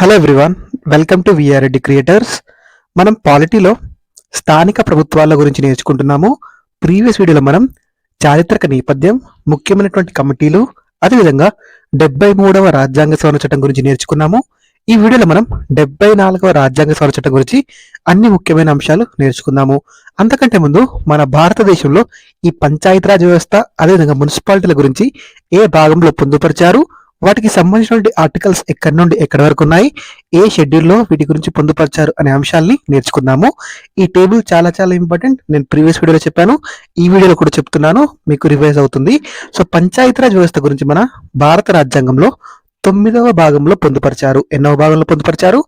Hello everyone, welcome to విఆర్ఎడ్డి creators. మనం పాలిటీలో స్థానిక ప్రభుత్వాల గురించి నేర్చుకుంటున్నాము. ప్రీవియస్ వీడియోలో మనం చారిత్రక నేపథ్యం, ముఖ్యమైనటువంటి కమిటీలు, అదేవిధంగా 73వ రాజ్యాంగ సవరణ చట్టం గురించి నేర్చుకున్నాము. ఈ వీడియోలో మనం 74వ రాజ్యాంగ సవరణ చట్టం గురించి అన్ని ముఖ్యమైన అంశాలు నేర్చుకుందాము. అంతకంటే ముందు మన భారతదేశంలో ఈ పంచాయతీరాజ్ వ్యవస్థ, అదేవిధంగా మున్సిపాలిటీల గురించి ఏ భాగంలో పొందుపరిచారు, వాటికి సంబంధించినటువంటి ఆర్టికల్స్ ఎక్కడి నుండి ఎక్కడి వరకు ఉన్నాయి, ఏ షెడ్యూల్లో వీటి గురించి పొందుపరిచారు అనే అంశాలని నేర్చుకుందాము. ఈ టేబుల్ చాలా చాలా ఇంపార్టెంట్. నేను ప్రీవియస్ వీడియోలో చెప్పాను, ఈ వీడియోలో కూడా చెప్తున్నాను, మీకు రివైజ్ అవుతుంది. సో పంచాయతీరాజ్ వ్యవస్థ గురించి మన భారత రాజ్యాంగంలో 9వ భాగంలో పొందుపరిచారు. ఎన్నవ భాగంలో పొందుపరిచారు?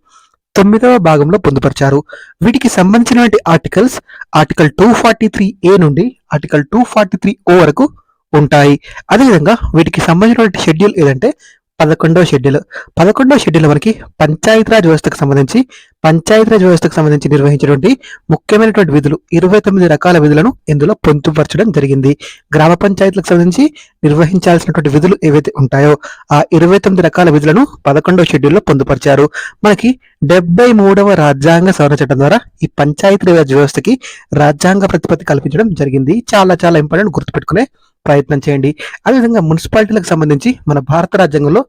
9వ భాగంలో పొందుపరిచారు. వీటికి సంబంధించినటువంటి ఆర్టికల్స్ ఆర్టికల్ 243A నుండి ఆర్టికల్ 243O వరకు ఉంటాయి. అదేవిధంగా వీటికి సంబంధించినటువంటి షెడ్యూల్ ఏదంటే 11వ షెడ్యూల్. 11వ షెడ్యూల్ మనకి పంచాయతీరాజ్ వ్యవస్థకు సంబంధించి నిర్వహించినటువంటి ముఖ్యమైనటువంటి విధులు, 29 రకాల విధులను ఇందులో పొందుపరచడం జరిగింది. గ్రామ పంచాయతీలకు సంబంధించి నిర్వహించాల్సినటువంటి విధులు ఏవైతే ఉంటాయో ఆ 29 రకాల విధులను 11వ షెడ్యూల్లో పొందుపరిచారు. మనకి 73వ రాజ్యాంగ సవరణ చట్టం ద్వారా ఈ పంచాయతీరాజ్ వ్యవస్థకి రాజ్యాంగ ప్రతిపత్తి కల్పించడం జరిగింది. చాలా చాలా ఇంపార్టెంట్, గుర్తుపెట్టుకునే ప్రయత్నం చేయండి. అదేవిధంగా మున్సిపాలిటీలకు సంబంధించి మన భారత రాజ్యాంగంలో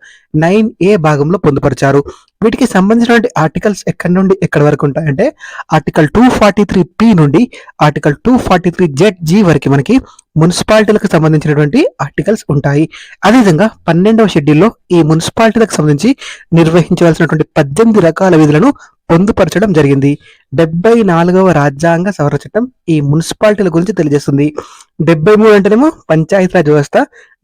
9A భాగంలో పొందుపరిచారు. వీటికి సంబంధించినటువంటి ఆర్టికల్స్ ఎక్కడి నుండి ఎక్కడి వరకు ఉంటాయంటే ఆర్టికల్ 243P నుండి ఆర్టికల్ 243ZG వరకు మనకి మున్సిపాలిటీలకు సంబంధించినటువంటి ఆర్టికల్స్ ఉంటాయి. అదేవిధంగా 12వ షెడ్యూల్లో ఈ మున్సిపాలిటీలకు సంబంధించి నిర్వహించవలసినటువంటి 18 రకాల విధులను పొందుపరచడం జరిగింది. 74వ రాజ్యాంగ సవరణ చట్టం ఈ మున్సిపాలిటీల గురించి తెలియజేస్తుంది. 73 అంటేనేమో పంచాయతీరాజ్ వ్యవస్థ,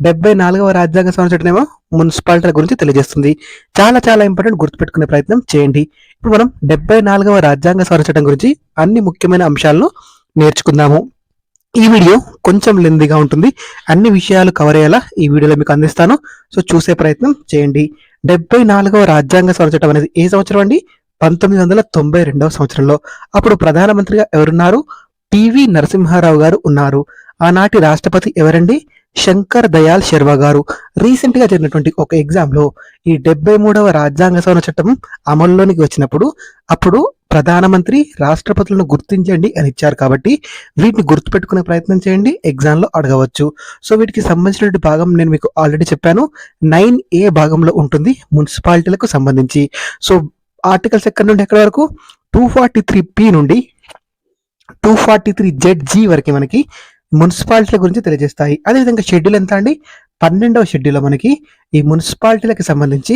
74వ రాజ్యాంగ సవరణ చట్టం ఏమో మున్సిపాలిటీల గురించి తెలియజేస్తుంది. చాలా చాలా ఇంపార్టెంట్, గుర్తుపెట్టుకునే ప్రయత్నం చేయండి. ఇప్పుడు మనం 74వ రాజ్యాంగ సవరణ చట్టం గురించి అన్ని ముఖ్యమైన అంశాలను నేర్చుకుందాము. ఈ వీడియో కొంచెం లెందీగా ఉంటుంది, అన్ని విషయాలు కవర్ అయ్యేలా ఈ వీడియోలో మీకు అందిస్తాను. సో చూసే ప్రయత్నం చేయండి. 74వ రాజ్యాంగ సవరణ చట్టం అనేది ఏ సంవత్సరం అండి? 1992వ సంవత్సరంలో. అప్పుడు ప్రధానమంత్రిగా ఎవరున్నారు? పివి నరసింహారావు గారు ఉన్నారు. ఆనాటి రాష్ట్రపతి ఎవరండి? శంకర్ దయాళ్ శర్మ గారు. రీసెంట్ గా జరిగినటువంటి ఒక ఎగ్జామ్ లో ఈ 73వ రాజ్యాంగ సవరణ చట్టం అమల్లోనికి వచ్చినప్పుడు అప్పుడు ప్రధానమంత్రి రాష్ట్రపతులను గుర్తించండి అని ఇచ్చారు. కాబట్టి వీటిని గుర్తుపెట్టుకునే ప్రయత్నం చేయండి, ఎగ్జామ్ లో అడగవచ్చు. సో వీటికి సంబంధించినటువంటి భాగం నేను మీకు ఆల్రెడీ చెప్పాను, 9A భాగంలో ఉంటుంది మున్సిపాలిటీలకు సంబంధించి. సో ఆర్టికల్స్ ఎక్కడి నుండి ఎక్కడి వరకు? 243P నుండి 243ZG వరకు మనకి మున్సిపాలిటీల గురించి తెలియజేస్తాయి. అదేవిధంగా షెడ్యూల్ ఎంత అండి? 12వ షెడ్యూల్లో మనకి ఈ మున్సిపాలిటీలకు సంబంధించి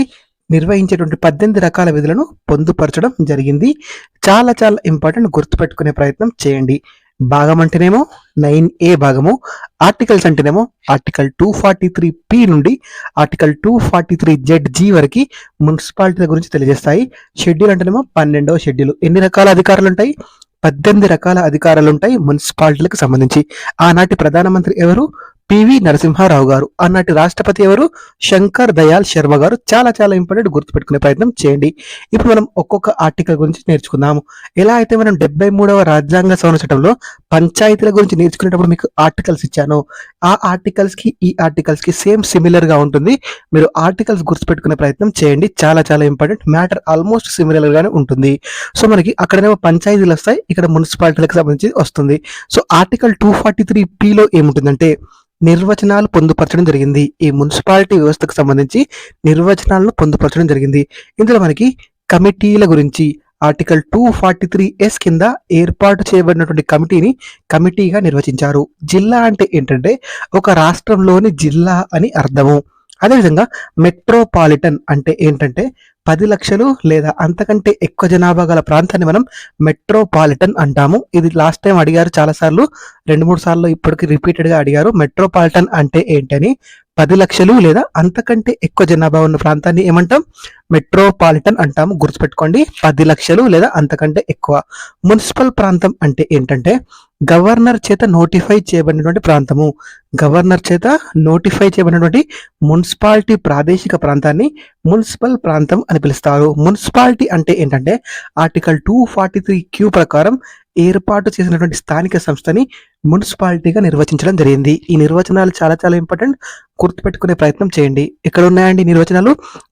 నిర్వహించేటువంటి 18 రకాల విధులను పొందుపరచడం జరిగింది. చాలా చాలా ఇంపార్టెంట్, గుర్తుపెట్టుకునే ప్రయత్నం చేయండి. భాగం అంటేనేమో 9A భాగము, ఆర్టికల్స్ అంటేనేమో ఆర్టికల్ 243P నుండి ఆర్టికల్ 243ZG వరకు మున్సిపాలిటీల గురించి తెలియజేస్తాయి. షెడ్యూల్ అంటేనేమో 12వ షెడ్యూల్. ఎన్ని రకాల అధికారులు ఉంటాయి? 18 రకాల అధికారాలు ఉంటాయి మున్సిపాలిటీలకు సంబంధించి. ఆనాటి ప్రధానమంత్రి ఎవరు? పివి నరసింహారావు గారు. ఆనాటి రాష్ట్రపతి ఎవరు? శంకర్ దయాళ్ శర్మ గారు. చాలా చాలా ఇంపార్టెంట్, గుర్తుపెట్టుకునే ప్రయత్నం చేయండి. ఇప్పుడు మనం ఒక్కొక్క ఆర్టికల్ గురించి నేర్చుకుందాము. ఎలా అయితే మనం 73వ రాజ్యాంగ సవరణ చట్టంలో పంచాయతీల గురించి నేర్చుకునేటప్పుడు మీకు ఆర్టికల్స్ ఇచ్చాను, ఆ ఆర్టికల్స్ కి ఈ ఆర్టికల్స్ కి సేమ్ సిమిలర్ గా ఉంటుంది. మీరు ఆర్టికల్స్ గుర్తుపెట్టుకునే ప్రయత్నం చేయండి. చాలా చాలా ఇంపార్టెంట్, మ్యాటర్ ఆల్మోస్ట్ సిమిలర్ గానే ఉంటుంది. సో మనకి అక్కడనేమో పంచాయతీలు వస్తాయి, ఇక్కడ మున్సిపాలిటీలకు సంబంధించి వస్తుంది. సో ఆర్టికల్ 243Pలో ఏముంటుందంటే నిర్వచనాలు పొందుపరచడం జరిగింది. ఈ మున్సిపాలిటీ వ్యవస్థకు సంబంధించి నిర్వచనాలను పొందుపరచడం జరిగింది. ఇందులో మనకి కమిటీల గురించి ఆర్టికల్ 243S కింద ఏర్పాటు చేయబడినటువంటి కమిటీని కమిటీగా నిర్వచించారు. జిల్లా అంటే ఏంటంటే ఒక రాష్ట్రంలోని జిల్లా అని అర్థము. అదేవిధంగా మెట్రోపాలిటన్ అంటే ఏంటంటే 10 లక్షలు లేదా అంతకంటే ఎక్కువ జనాభా గల ప్రాంతాన్ని మనం మెట్రోపాలిటన్ అంటాము. ఇది లాస్ట్ టైం అడిగారు చాలా సార్లు, 2-3 సార్లు ఇప్పటికి రిపీటెడ్ గా అడిగారు. మెట్రోపాలిటన్ అంటే ఏంటని. 10 లక్షలు లేదా అంతకంటే ఎక్కువ జనాభా ఉన్న ప్రాంతాన్ని ఏమంటాం? మెట్రోపాలిటన్ అంటాము. గుర్తుపెట్టుకోండి, 10 లక్షలు లేదా అంతకంటే ఎక్కువ. మున్సిపల్ ప్రాంతం అంటే ఏంటంటే గవర్నర్ చేత నోటిఫై చేయబడినటువంటి ప్రాంతము. గవర్నర్ చేత నోటిఫై చేయబడినటువంటి మున్సిపాలిటీ ప్రాదేశిక ప్రాంతాన్ని మున్సిపల్ ప్రాంతం అని పిలుస్తారు. మున్సిపాలిటీ అంటే ఏంటంటే ఆర్టికల్ 243Q ప్రకారం ఏర్పాటు చేసినటువంటి స్థానిక సంస్థని మున్సిపాలిటీగా నిర్వచించడం జరిగింది. ఈ నిర్వచనాలు చాలా చాలా ఇంపార్టెంట్, గుర్తుపెట్టుకునే ప్రయత్నం చేయండి. ఇక్కడ ఉన్నాయండి నిర్వచనాలు.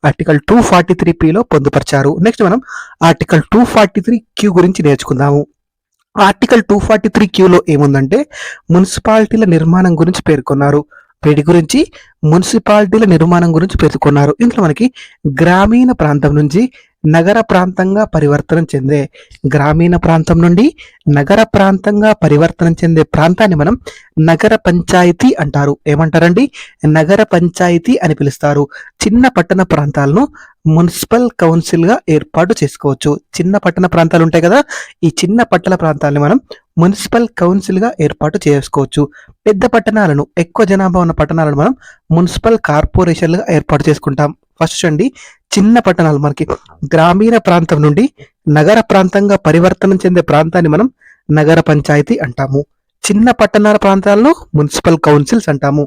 ఆర్టికల్ 243P పొందుపరిచారు. నెక్స్ట్ మనం ఆర్టికల్ 243Q గురించి నేర్చుకుందాము. ఆర్టికల్ 243Qలో ఏముందంటే మున్సిపాలిటీల నిర్మాణం గురించి పేర్కొన్నారు. వీటి గురించి మున్సిపాలిటీల నిర్మాణం గురించి పేర్కొన్నారు. ఇందులో మనకి గ్రామీణ ప్రాంతం నుంచి నగర ప్రాంతంగా పరివర్తనం చెందే గ్రామీణ ప్రాంతం నుండి నగర ప్రాంతంగా పరివర్తనం చెందే ప్రాంతాన్ని మనం నగర పంచాయతీ అంటారు. ఏమంటారండి? నగర పంచాయతీ అని పిలుస్తారు. చిన్న పట్టణ ప్రాంతాలను మున్సిపల్ కౌన్సిల్ గా ఏర్పాటు చేసుకోవచ్చు. చిన్న పట్టణ ప్రాంతాలు ఉంటాయి కదా, ఈ చిన్న పట్టణ ప్రాంతాలను మనం మున్సిపల్ కౌన్సిల్ గా ఏర్పాటు చేసుకోవచ్చు. పెద్ద పట్టణాలను, ఎక్కువ జనాభా ఉన్న పట్టణాలను మనం మున్సిపల్ కార్పొరేషన్లుగా ఏర్పాటు చేసుకుంటాం. ఫస్ట్ అండి, చిన్న పట్టణాలు మనకి గ్రామీణ ప్రాంతం నుండి నగర ప్రాంతంగా పరివర్తనం చెందే ప్రాంతాన్ని మనం నగర పంచాయతీ అంటాము. చిన్న పట్టణాల ప్రాంతాలను మున్సిపల్ కౌన్సిల్స్ అంటాము.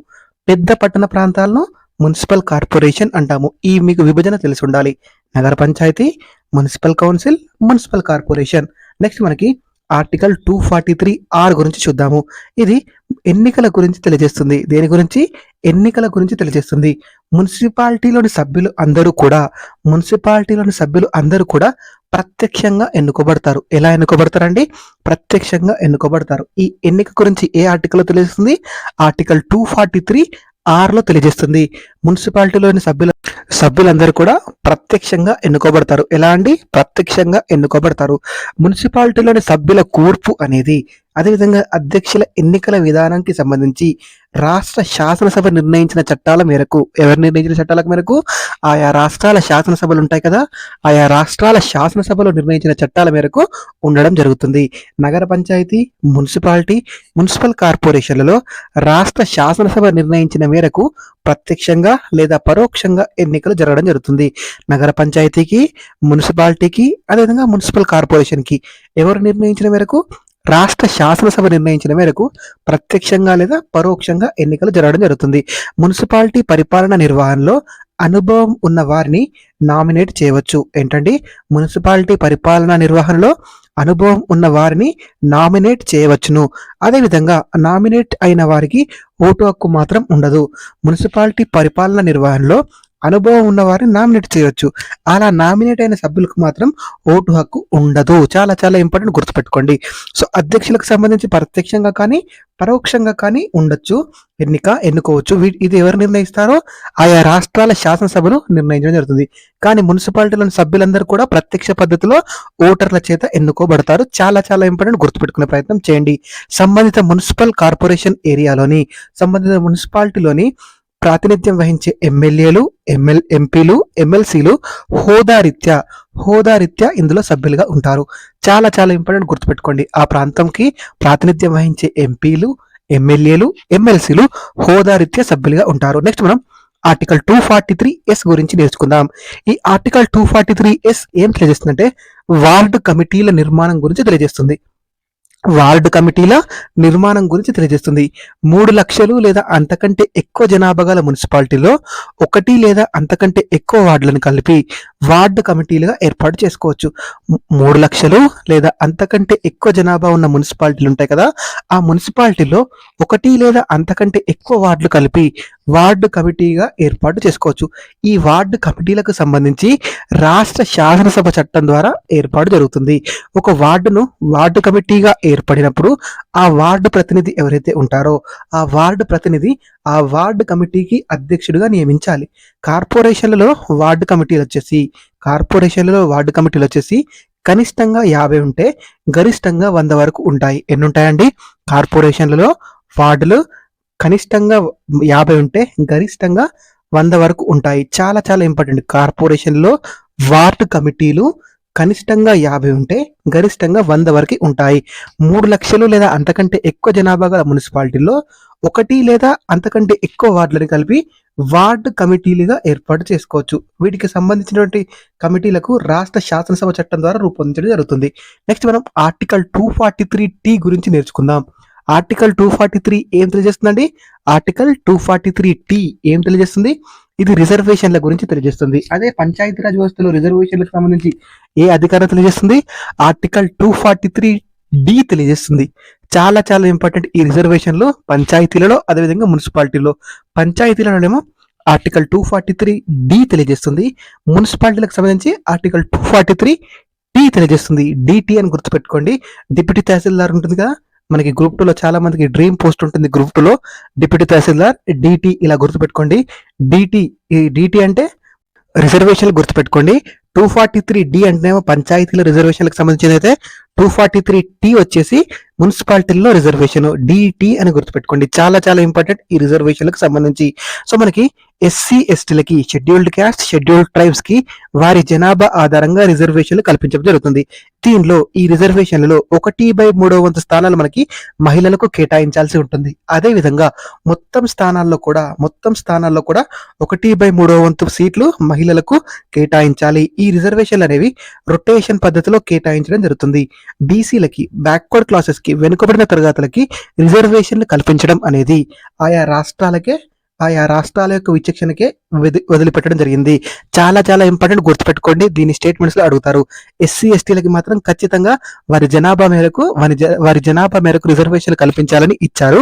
పెద్ద పట్టణ ప్రాంతాలను మున్సిపల్ కార్పొరేషన్ అంటాము. ఈ మీకు విభజన తెలిసి ఉండాలి. నగర పంచాయతీ, municipal council, municipal corporation. Next మనకి ఆర్టికల్ 243R గురించి చూద్దాము. ఇది ఎన్నికల గురించి తెలియజేస్తుంది. దేని గురించి? ఎన్నికల గురించి తెలియజేస్తుంది. మున్సిపాలిటీలోని సభ్యులు అందరూ కూడా ప్రత్యక్షంగా ఎన్నుకోబడతారు. ఎలా ఎన్నుకోబడతారండి? ప్రత్యక్షంగా ఎన్నుకోబడతారు. ఈ ఎన్నిక గురించి ఏ ఆర్టికల్ తెలియజేస్తుంది? ఆర్టికల్ 243R తెలియజేస్తుంది. మున్సిపాలిటీలోని సభ్యులందరూ కూడా ప్రత్యక్షంగా ఎన్నుకోబడతారు. ఎలా అండి? ప్రత్యక్షంగా ఎన్నుకోబడతారు. మున్సిపాలిటీలోని సభ్యుల కూర్పు అనేది, అదేవిధంగా అధ్యక్షుల ఎన్నికల విధానానికి సంబంధించి రాష్ట్ర శాసనసభ నిర్ణయించిన చట్టాల మేరకు, ఎవరు నిర్ణయించిన చట్టాల మేరకు? ఆయా రాష్ట్రాల శాసనసభలు ఉంటాయి కదా, ఆయా రాష్ట్రాల శాసనసభలో నిర్ణయించిన చట్టాల మేరకు ఉండడం జరుగుతుంది. నగర పంచాయతీ, మున్సిపాలిటీ, మున్సిపల్ కార్పొరేషన్లలో రాష్ట్ర శాసనసభ నిర్ణయించిన మేరకు ప్రత్యక్షంగా లేదా పరోక్షంగా ఎన్నికలు జరగడం జరుగుతుంది. నగర పంచాయతీకి, మున్సిపాలిటీకి, అదేవిధంగా మున్సిపల్ కార్పొరేషన్కి ఎవరు నిర్ణయించిన మేరకు? రాష్ట్ర శాసనసభ నిర్ణయించిన మేరకు ప్రత్యక్షంగా లేదా పరోక్షంగా ఎన్నికలు జరగడం జరుగుతుంది. మున్సిపాలిటీ పరిపాలన నిర్వహణలో అనుభవం ఉన్న వారిని నామినేట్ చేయవచ్చు. ఏంటండి? మున్సిపాలిటీ పరిపాలన నిర్వహణలో అనుభవం ఉన్న వారిని నామినేట్ చేయవచ్చును. అదేవిధంగా నామినేట్ అయిన వారికి ఓటు హక్కు మాత్రం ఉండదు. మున్సిపాలిటీ పరిపాలన నిర్వహణలో అనుభవం ఉన్న వారిని నామినేట్ చేయవచ్చు. అలా నామినేట్ అయిన సభ్యులకు మాత్రం ఓటు హక్కు ఉండదు. చాలా చాలా ఇంపార్టెంట్, గుర్తుపెట్టుకోండి. సో అధ్యక్షులకు సంబంధించి ప్రత్యక్షంగా కానీ పరోక్షంగా కానీ ఉండొచ్చు, ఎన్నుకోవచ్చు. ఇది ఎవరు నిర్ణయిస్తారో ఆయా రాష్ట్రాల శాసనసభలు నిర్ణయించడం జరుగుతుంది. కానీ మున్సిపాలిటీలోని సభ్యులందరూ కూడా ప్రత్యక్ష పద్ధతిలో ఓటర్ల చేత ఎన్నుకోబడతారు. చాలా చాలా ఇంపార్టెంట్, గుర్తుపెట్టుకునే ప్రయత్నం చేయండి. సంబంధిత మున్సిపల్ కార్పొరేషన్ ఏరియాలోని, సంబంధిత మున్సిపాలిటీలోని ప్రాతినిధ్యం వహించే ఎమ్మెల్యేలు, ఎంపీలు, ఎమ్మెల్సీలు హోదారీత్యా ఇందులో సభ్యులుగా ఉంటారు. చాలా చాలా ఇంపార్టెంట్, గుర్తుపెట్టుకోండి. ఆ ప్రాంతంకి ప్రాతినిధ్యం వహించే ఎంపీలు, ఎమ్మెల్యేలు, ఎమ్మెల్సీలు హోదారీత్యా సభ్యులుగా ఉంటారు. నెక్స్ట్ మనం ఆర్టికల్ 243S గురించి నేర్చుకుందాం. ఈ ఆర్టికల్ 243S ఏం తెలియజేస్తుందంటే వార్డు కమిటీల నిర్మాణం గురించి తెలియజేస్తుంది. వార్డు కమిటీల నిర్మాణం గురించి తెలియజేస్తుంది. 3 లక్షలు లేదా అంతకంటే ఎక్కువ జనాభా గల మున్సిపాలిటీలో 1 లేదా అంతకంటే ఎక్కువ వార్డులను కలిపి వార్డు కమిటీలుగా ఏర్పాటు చేసుకోవచ్చు. 3 లక్షలు లేదా అంతకంటే ఎక్కువ జనాభా ఉన్న మున్సిపాలిటీలు ఉంటాయి కదా, ఆ మున్సిపాలిటీలో 1 లేదా అంతకంటే ఎక్కువ వార్డులు కలిపి వార్డు కమిటీగా ఏర్పాటు చేసుకోవచ్చు. ఈ వార్డు కమిటీలకు సంబంధించి రాష్ట్ర శాసనసభ చట్టం ద్వారా ఏర్పాటు జరుగుతుంది. ఒక వార్డును వార్డు కమిటీగా ఏర్పడినప్పుడు ఆ వార్డు ప్రతినిధి ఎవరైతే ఉంటారో ఆ వార్డు ప్రతినిధి ఆ వార్డు కమిటీకి అధ్యక్షుడిగా నియమించాలి. కార్పొరేషన్లలో వార్డు కమిటీలు వచ్చేసి కనిష్టంగా 50 ఉంటే గరిష్టంగా 100 వరకు ఉంటాయి. ఎన్ని ఉంటాయండి? కార్పొరేషన్లలో వార్డులు కనిష్టంగా 50 ఉంటే గరిష్టంగా 100 వరకు ఉంటాయి. చాలా చాలా ఇంపార్టెంట్. కార్పొరేషన్లో వార్డు కమిటీలు కనిష్టంగా 50 ఉంటే గరిష్టంగా 100 వరకు ఉంటాయి. 3 లక్షలు లేదా అంతకంటే ఎక్కువ జనాభా గల మున్సిపాలిటీల్లో 1 లేదా అంతకంటే ఎక్కువ వార్డులను కలిపి వార్డు కమిటీలుగా ఏర్పాటు చేసుకోవచ్చు. వీటికి సంబంధించినటువంటి కమిటీలకు రాష్ట్ర శాసనసభ చట్టం ద్వారా రూపొందించడం జరుగుతుంది. నెక్స్ట్ మనం ఆర్టికల్ 243T గురించి నేర్చుకుందాం. ఆర్టికల్ 243 ఏం తెలియజేస్తుందండి? ఆర్టికల్ 243T ఏం తెలియజేస్తుంది? ఇది రిజర్వేషన్ల గురించి తెలియజేస్తుంది. అదే పంచాయతీరాజ్ వ్యవస్థలో రిజర్వేషన్లకు సంబంధించి ఏ అధికారం తెలియజేస్తుంది? ఆర్టికల్ 243 డి తెలియజేస్తుంది. చాలా చాలా ఇంపార్టెంట్ ఈ రిజర్వేషన్లు పంచాయతీలలో, అదేవిధంగా మున్సిపాలిటీలో. పంచాయతీలలోనేమో ఆర్టికల్ 243 డి తెలియజేస్తుంది. మున్సిపాలిటీలకు సంబంధించి ఆర్టికల్ 243 టీ తెలియజేస్తుంది. డిటి అని గుర్తుపెట్టుకోండి. డిప్యూటీ తహసీల్దార్ ఉంటుంది కదా, మనకి గ్రూప్ 2లో చాలా మందికి డ్రీమ్ పోస్ట్ ఉంటుంది గ్రూప్ 2లో. డిప్యూటీ తహసీల్దార్ డిటి ఇలా గుర్తుపెట్టుకోండి. డిటి, ఈ డిటి అంటే రిజర్వేషన్లు గుర్తుపెట్టుకోండి. 243 అంటేనేమో పంచాయతీల రిజర్వేషన్లకు సంబంధించింది అయితే, 243 వచ్చేసి మున్సిపాలిటీల్లో రిజర్వేషన్. డిటి అని గుర్తుపెట్టుకోండి. చాలా చాలా ఇంపార్టెంట్ ఈ రిజర్వేషన్లకు సంబంధించి. సో మనకి ఎస్సీ ఎస్టీలకి, షెడ్యూల్డ్ క్యాస్ట్, షెడ్యూల్డ్ ట్రైబ్స్ కి వారి జనాభా ఆధారంగా రిజర్వేషన్లు కల్పించడం జరుగుతుంది. దీనిలో ఈ రిజర్వేషన్లలో 1/3 స్థానాలు మనకి మహిళలకు కేటాయించాల్సి ఉంటుంది. అదే విధంగా మొత్తం స్థానాల్లో కూడా 1/3 సీట్లు మహిళలకు కేటాయించాలి. ఈ రిజర్వేషన్లు అనేవి రొటేషన్ పద్ధతిలో కేటాయించడం జరుగుతుంది. బీసీలకి, బ్యాక్వర్డ్ క్లాసెస్ కి, వెనుకబడిన తరగతులకి రిజర్వేషన్లు కల్పించడం అనేది ఆయా రాష్ట్రాల యొక్క విచక్షణకే వదిలిపెట్టడం జరిగింది. చాలా చాలా ఇంపార్టెంట్, గుర్తుపెట్టుకోండి. దీని స్టేట్మెంట్స్ లో అడుగుతారు. ఎస్సీ ఎస్టీలకి మాత్రం ఖచ్చితంగా వారి జనాభా మేరకు రిజర్వేషన్లు కల్పించాలని ఇచ్చారు.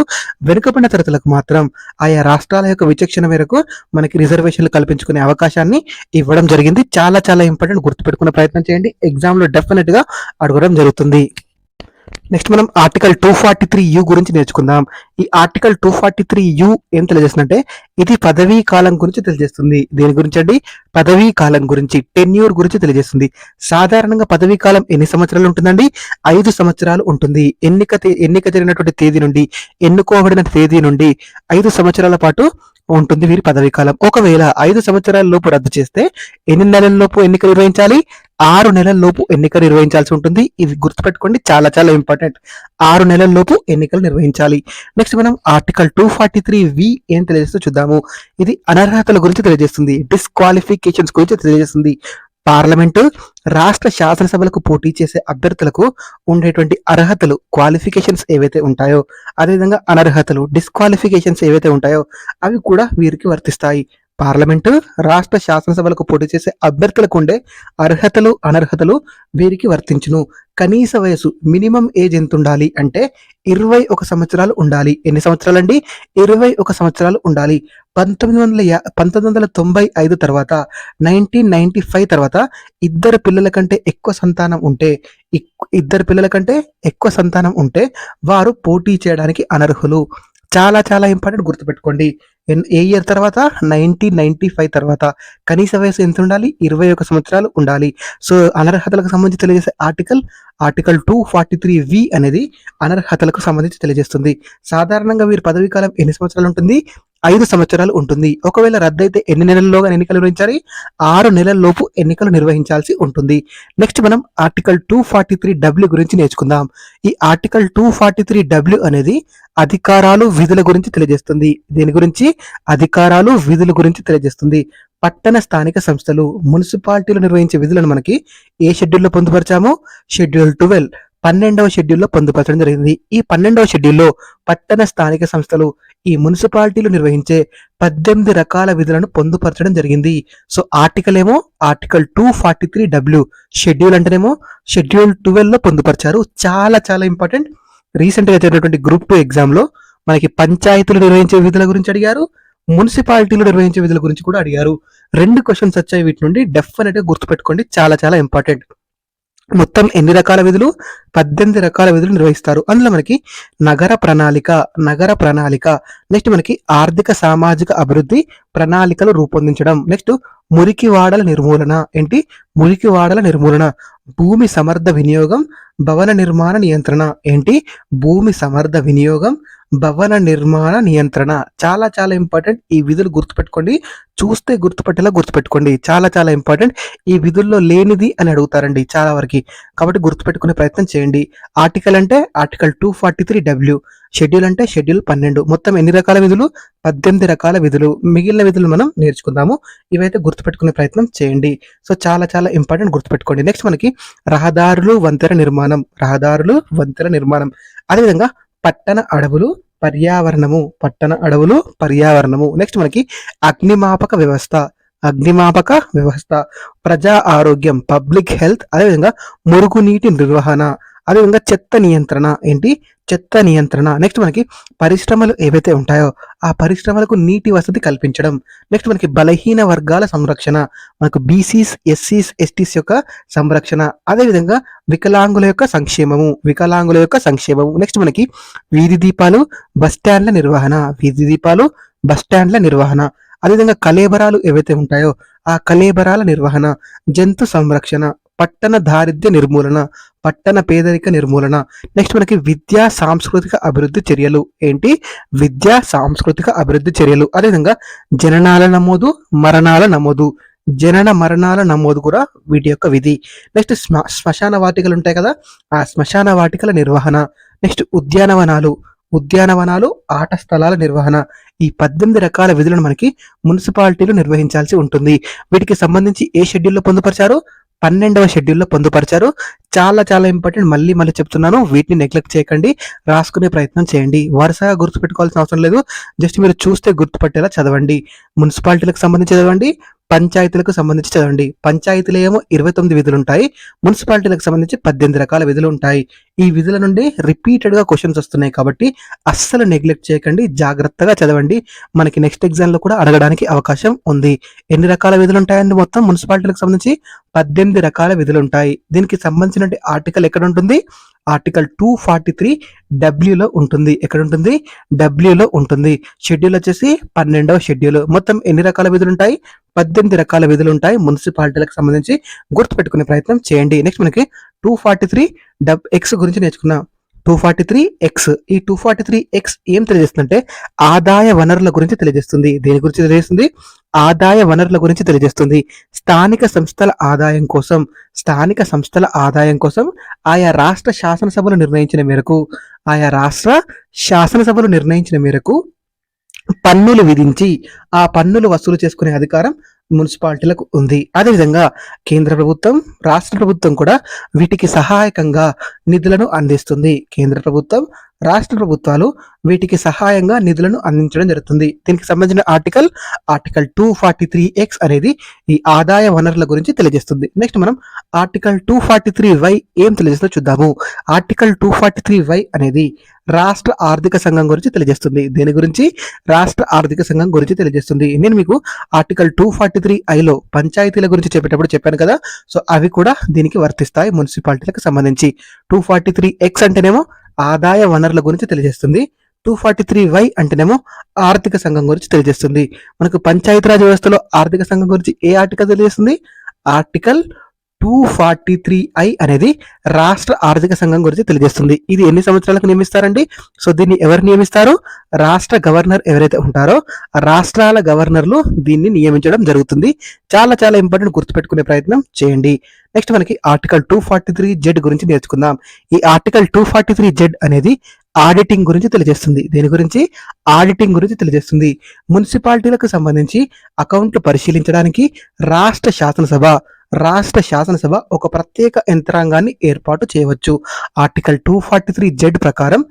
వెనుకబడిన తరగతులకు మాత్రం ఆయా రాష్ట్రాల యొక్క విచక్షణ మేరకు మనకి రిజర్వేషన్లు కల్పించుకునే అవకాశాన్ని ఇవ్వడం జరిగింది. చాలా చాలా ఇంపార్టెంట్, గుర్తుపెట్టుకునే ప్రయత్నం చేయండి. ఎగ్జామ్ లో డెఫినెట్ గా అడగడం జరుగుతుంది. నెక్స్ట్ మనం ఆర్టికల్ 243 గురించి నేర్చుకుందాం. ఈ ఆర్టికల్ 243 ఏం తెలియజేస్తుందంటే, ఇది పదవీ కాలం గురించి తెలియజేస్తుంది. దేని గురించి అండి? పదవీ కాలం గురించి, టెన్యూర్ గురించి తెలియజేస్తుంది. సాధారణంగా పదవీ కాలం ఎన్ని సంవత్సరాలు ఉంటుందండి? 5 సంవత్సరాలు ఉంటుంది. ఎన్నిక జరిగినటువంటి తేదీ నుండి, ఎన్నుకోబడిన తేదీ నుండి 5 సంవత్సరాల పాటు ఉంటుంది వీరి పదవీ కాలం. ఒకవేళ 5 సంవత్సరాల లోపు రద్దు చేస్తే ఎన్ని నెలల లోపు ఎన్నిక నిర్వహించాలి? 6 నెలల లోపు ఎన్నికలు నిర్వహించాల్సి ఉంటుంది. ఇది గుర్తుపెట్టుకోండి, చాలా చాలా ఇంపార్టెంట్. 6 నెలల లోపు ఎన్నికలు నిర్వహించాలి. నెక్స్ట్ మనం ఆర్టికల్ 243 ఏం తెలియజేస్తూ చూద్దాము. ఇది అనర్హతల గురించి తెలియజేస్తుంది. డిస్క్వాలిఫికేషన్స్ గురించి తెలియజేస్తుంది. పార్లమెంటు, రాష్ట్ర శాసనసభలకు పోటీ చేసే అభ్యర్థులకు ఉండేటువంటి అర్హతలు, క్వాలిఫికేషన్స్ ఏవైతే ఉంటాయో, అదేవిధంగా అనర్హతలు, డిస్క్వాలిఫికేషన్స్ ఏవైతే ఉంటాయో అవి కూడా వీరికి వర్తిస్తాయి. పార్లమెంటు, రాష్ట్ర శాసనసభలకు పోటీ చేసే అభ్యర్థులకు ఉండే అర్హతలు, అనర్హతలు వీరికి వర్తించును. కనీస వయసు, మినిమం ఏజ్ ఎంత ఉండాలి అంటే 21 సంవత్సరాలు ఉండాలి. ఎన్ని సంవత్సరాలు అండి? 21 సంవత్సరాలు ఉండాలి. 1995 తర్వాత, 1995 తర్వాత ఇద్దరు పిల్లల కంటే ఎక్కువ సంతానం ఉంటే వారు పోటీ చేయడానికి అనర్హులు. చాలా చాలా ఇంపార్టెంట్, గుర్తుపెట్టుకోండి. ఏ ఇయర్ తర్వాత? 1995 తర్వాత. కనీస వయసు ఎంత ఉండాలి? 21 సంవత్సరాలు ఉండాలి. సో అనర్హతలకు సంబంధించి తెలియజేసే ఆర్టికల్ 243 అనేది అనర్హతలకు సంబంధించి తెలియజేస్తుంది. సాధారణంగా వీరి పదవీ కాలం ఎన్ని సంవత్సరాలు ఉంటుంది? 5 సంవత్సరాలు ఉంటుంది. ఒకవేళ రద్దయితే ఎన్ని నెలల్లోగా ఎన్నికలు నిర్వహించాలి? 6 నెలల లోపు ఎన్నికలు నిర్వహించాల్సి ఉంటుంది. నెక్స్ట్ మనం ఆర్టికల్ 243 గురించి నేర్చుకుందాం. ఈ ఆర్టికల్ 243 అనేది అధికారాలు, విధుల గురించి తెలియజేస్తుంది. దీని గురించి అధికారాలు, విధుల గురించి తెలియజేస్తుంది. పట్టణ స్థానిక సంస్థలు, మున్సిపాలిటీలు నిర్వహించే విధులను మనకి ఏ షెడ్యూల్లో పొందుపరిచాము? షెడ్యూల్ 12, 12వ షెడ్యూల్లో పొందుపరచడం జరిగింది. ఈ 12వ షెడ్యూల్లో పట్టణ స్థానిక సంస్థలు, ఈ మున్సిపాలిటీలు నిర్వహించే 18 రకాల విధులను పొందుపరచడం జరిగింది. సో ఆర్టికల్ 243 షెడ్యూల్ అంటేనేమో షెడ్యూల్ 12 లో పొందుపరిచారు. చాలా చాలా ఇంపార్టెంట్. రీసెంట్ గా జరిగినటువంటి గ్రూప్ 2 ఎగ్జామ్ లో మనకి పంచాయతీలు నిర్వహించే విధుల గురించి అడిగారు, మున్సిపాలిటీలు నిర్వహించే విధుల గురించి కూడా అడిగారు. 2 క్వశ్చన్స్ వచ్చాయి వీటి నుండి. డెఫినెట్ గా గుర్తుపెట్టుకోండి, చాలా చాలా ఇంపార్టెంట్. మొత్తం ఎన్ని రకాల విధులు? 18 రకాల విధులు నిర్వహిస్తారు. అందులో మనకి నగర ప్రణాళిక, నెక్స్ట్ మనకి ఆర్థిక సామాజిక అభివృద్ధి ప్రణాళికలు రూపొందించడం, నెక్స్ట్ మురికి వాడల నిర్మూలన, భూమి సమర్థ వినియోగం, భవన నిర్మాణ నియంత్రణ. చాలా చాలా ఇంపార్టెంట్. ఈ విధులు గుర్తుపెట్టుకోండి, చూస్తే గుర్తుపెట్టుకోండి. చాలా చాలా ఇంపార్టెంట్. ఈ విధుల్లో లేనిది అని అడుగుతారండి చాలా వరకు, కాబట్టి గుర్తుపెట్టుకునే ప్రయత్నం చేయండి. ఆర్టికల్ అంటే ఆర్టికల్ 243, షెడ్యూల్ అంటే షెడ్యూల్ 12. మొత్తం ఎన్ని రకాల విధులు? 18 రకాల విధులు. మిగిలిన విధులు మనం నేర్చుకుందాము. ఇవైతే గుర్తుపెట్టుకునే ప్రయత్నం చేయండి. సో చాలా చాలా ఇంపార్టెంట్, గుర్తుపెట్టుకోండి. నెక్స్ట్ మనకి రహదారులు, వంతెన నిర్మాణం, అదేవిధంగా పట్టణ అడవులు, పర్యావరణము. నెక్స్ట్ మనకి అగ్నిమాపక వ్యవస్థ, ప్రజా ఆరోగ్యం, పబ్లిక్ హెల్త్, అదేవిధంగా మురుగునీటి నిర్వహణ, అదేవిధంగా చెత్త నియంత్రణ ఏంటి, చెత్త నియంత్రణ. నెక్స్ట్ మనకి పరిశ్రమలు ఏవైతే ఉంటాయో ఆ పరిశ్రమలకు నీటి వసతి కల్పించడం. నెక్స్ట్ మనకి బలహీన వర్గాల సంరక్షణ, మనకు బీసీస్, ఎస్సీస్, ఎస్టీస్ యొక్క సంరక్షణ. అదేవిధంగా వికలాంగుల యొక్క సంక్షేమము, వికలాంగుల యొక్క సంక్షేమము. నెక్స్ట్ మనకి వీధి దీపాలు, బస్ స్టాండ్ల నిర్వహణ, వీధి దీపాలు, బస్ స్టాండ్ల నిర్వహణ. అదేవిధంగా కళేబరాలు ఏవైతే ఉంటాయో ఆ కళేబరాల నిర్వహణ, జంతు సంరక్షణ, పట్టణ దారిద్ర్య నిర్మూలన, పట్టణ పేదరిక నిర్మూలన. నెక్స్ట్ మనకి విద్యా సాంస్కృతిక అభివృద్ధి చర్యలు ఏంటి, విద్యా సాంస్కృతిక అభివృద్ధి చర్యలు. అదేవిధంగా జననాల నమోదు, మరణాల నమోదు, జనన మరణాల నమోదు కూడా వీటి యొక్క విధి. నెక్స్ట్ శ్మశాన వాటికలు ఉంటాయి కదా, ఆ శ్మశాన వాటికల నిర్వహణ. నెక్స్ట్ ఉద్యానవనాలు, ఉద్యానవనాలు, ఆట స్థలాల నిర్వహణ. ఈ 18 రకాల విధులను మనకి మున్సిపాలిటీలు నిర్వహించాల్సి ఉంటుంది. వీటికి సంబంధించి ఏ షెడ్యూల్లో పొందుపరిచారు, 12వ షెడ్యూల్లో పొందుపరిచారు. చాలా చాలా ఇంపార్టెంట్, మళ్ళీ చెప్తున్నాను, వీటిని నెగ్లెక్ట్ చేయకండి, రాసుకునే ప్రయత్నం చేయండి. వరుసగా గుర్తుపెట్టుకోవాల్సిన అవసరం లేదు, జస్ట్ మీరు చూస్తే గుర్తుపట్టేలా చదవండి. మున్సిపాలిటీలకు సంబంధించి చదవండి, పంచాయతీలకు సంబంధించి చదవండి. పంచాయతీలు ఏమో 29 విధులు ఉంటాయి, మున్సిపాలిటీలకు సంబంధించి 18 రకాల విధులు ఉంటాయి. ఈ విధుల నుండి రిపీటెడ్ గా క్వశ్చన్స్ వస్తున్నాయి కాబట్టి అస్సలు నెగ్లెక్ట్ చేయకండి, జాగ్రత్తగా చదవండి. మనకి నెక్స్ట్ ఎగ్జామ్ లో కూడా అడగడానికి అవకాశం ఉంది. ఎన్ని రకాల విధులు ఉంటాయండి మొత్తం మున్సిపాలిటీలకు సంబంధించి? 18 రకాల విధులు ఉంటాయి. దీనికి సంబంధించిన ఆర్టికల్ ఎక్కడ ఉంటుంది, ఆర్టికల్ 243 డబ్ల్యూలో ఉంటుంది. ఎక్కడ ఉంటుంది, డబ్ల్యూలో ఉంటుంది. షెడ్యూల్ వచ్చేసి 12వ షెడ్యూల్. మొత్తం ఎన్ని రకాల విధులు ఉంటాయి, 18 రకాల విధులు ఉంటాయి మున్సిపాలిటీలకు సంబంధించి. గుర్తుపెట్టుకునే ప్రయత్నం చేయండి. నెక్స్ట్ మనకి 243 గురించి నేర్చుకున్నాం. 243X, ఈ 243X ఏం తెలియజేస్తుందంటే ఆదాయ వనరుల గురించి తెలియజేస్తుంది. దేని గురించి తెలియజేస్తుంది, ఆదాయ వనరుల గురించి తెలియజేస్తుంది. స్థానిక సంస్థల ఆదాయం కోసం, స్థానిక సంస్థల ఆదాయం కోసం ఆయా రాష్ట్ర శాసనసభలు నిర్ణయించిన మేరకు, ఆయా రాష్ట్ర శాసనసభలు నిర్ణయించిన మేరకు పన్నులు విధించి ఆ పన్నులు వసూలు చేసుకునే అధికారం మున్సిపాలిటీలకు ఉంది. అదేవిధంగా కేంద్ర ప్రభుత్వం, రాష్ట్ర ప్రభుత్వం కూడా వీటికి సహాయకంగా నిధులను అందిస్తుంది. కేంద్ర ప్రభుత్వం, రాష్ట్ర ప్రభుత్వాలు వీటికి సహాయంగా నిధులను అందించడం జరుగుతుంది. దీనికి సంబంధించిన ఆర్టికల్ 243X అనేది ఈ ఆదాయ వనరుల గురించి తెలియజేస్తుంది. నెక్స్ట్ మనం ఆర్టికల్ 243Y ఏం తెలియజేస్తుందో చూద్దాము. ఆర్టికల్ 243Y అనేది రాష్ట్ర ఆర్థిక సంఘం గురించి తెలియజేస్తుంది. దేని గురించి, రాష్ట్ర ఆర్థిక సంఘం గురించి తెలియజేస్తుంది. నేను మీకు ఆర్టికల్ 243Iలో పంచాయతీల గురించి చెప్పేటప్పుడు చెప్పాను కదా, సో అవి కూడా దీనికి వర్తిస్తాయి మున్సిపాలిటీలకు సంబంధించి. 243X అంటేనేమో ఆదాయ వనరుల గురించి తెలియజేస్తుంది, 243Y అంటేనేమో ఆర్థిక సంఘం గురించి తెలియజేస్తుంది. మనకు పంచాయతీరాజ్ వ్యవస్థలో ఆర్థిక సంఘం గురించి ఏ ఆర్టికల్ తెలియజేస్తుంది, ఆర్టికల్ 243I అనేది రాష్ట్ర ఆర్థిక సంఘం గురించి తెలియజేస్తుంది. ఇది ఎన్ని సంవత్సరాలకు నియమిస్తారండి, సో దీన్ని ఎవరు నియమిస్తారు, రాష్ట్ర గవర్నర్ ఎవరైతే ఉంటారో ఆ రాష్ట్రాల గవర్నర్లు దీన్ని నియమించడం జరుగుతుంది. చాలా చాలా ఇంపార్టెంట్, గుర్తుపెట్టుకునే ప్రయత్నం చేయండి. నెక్స్ట్ మనకి ఆర్టికల్ 243Z గురించి నేర్చుకుందాం. ఈ ఆర్టికల్ 243Z అనేది ఆడిటింగ్ గురించి తెలియజేస్తుంది. దేని గురించి, ఆడిటింగ్ గురించి తెలియజేస్తుంది. మున్సిపాలిటీలకు సంబంధించి అకౌంట్లు పరిశీలించడానికి రాష్ట్ర శాసనసభ ఒక ప్రత్యేక యంత్రాంగాన్ని ఏర్పాటు చేయవచ్చు. ఆర్టికల్ 243Z ప్రకారం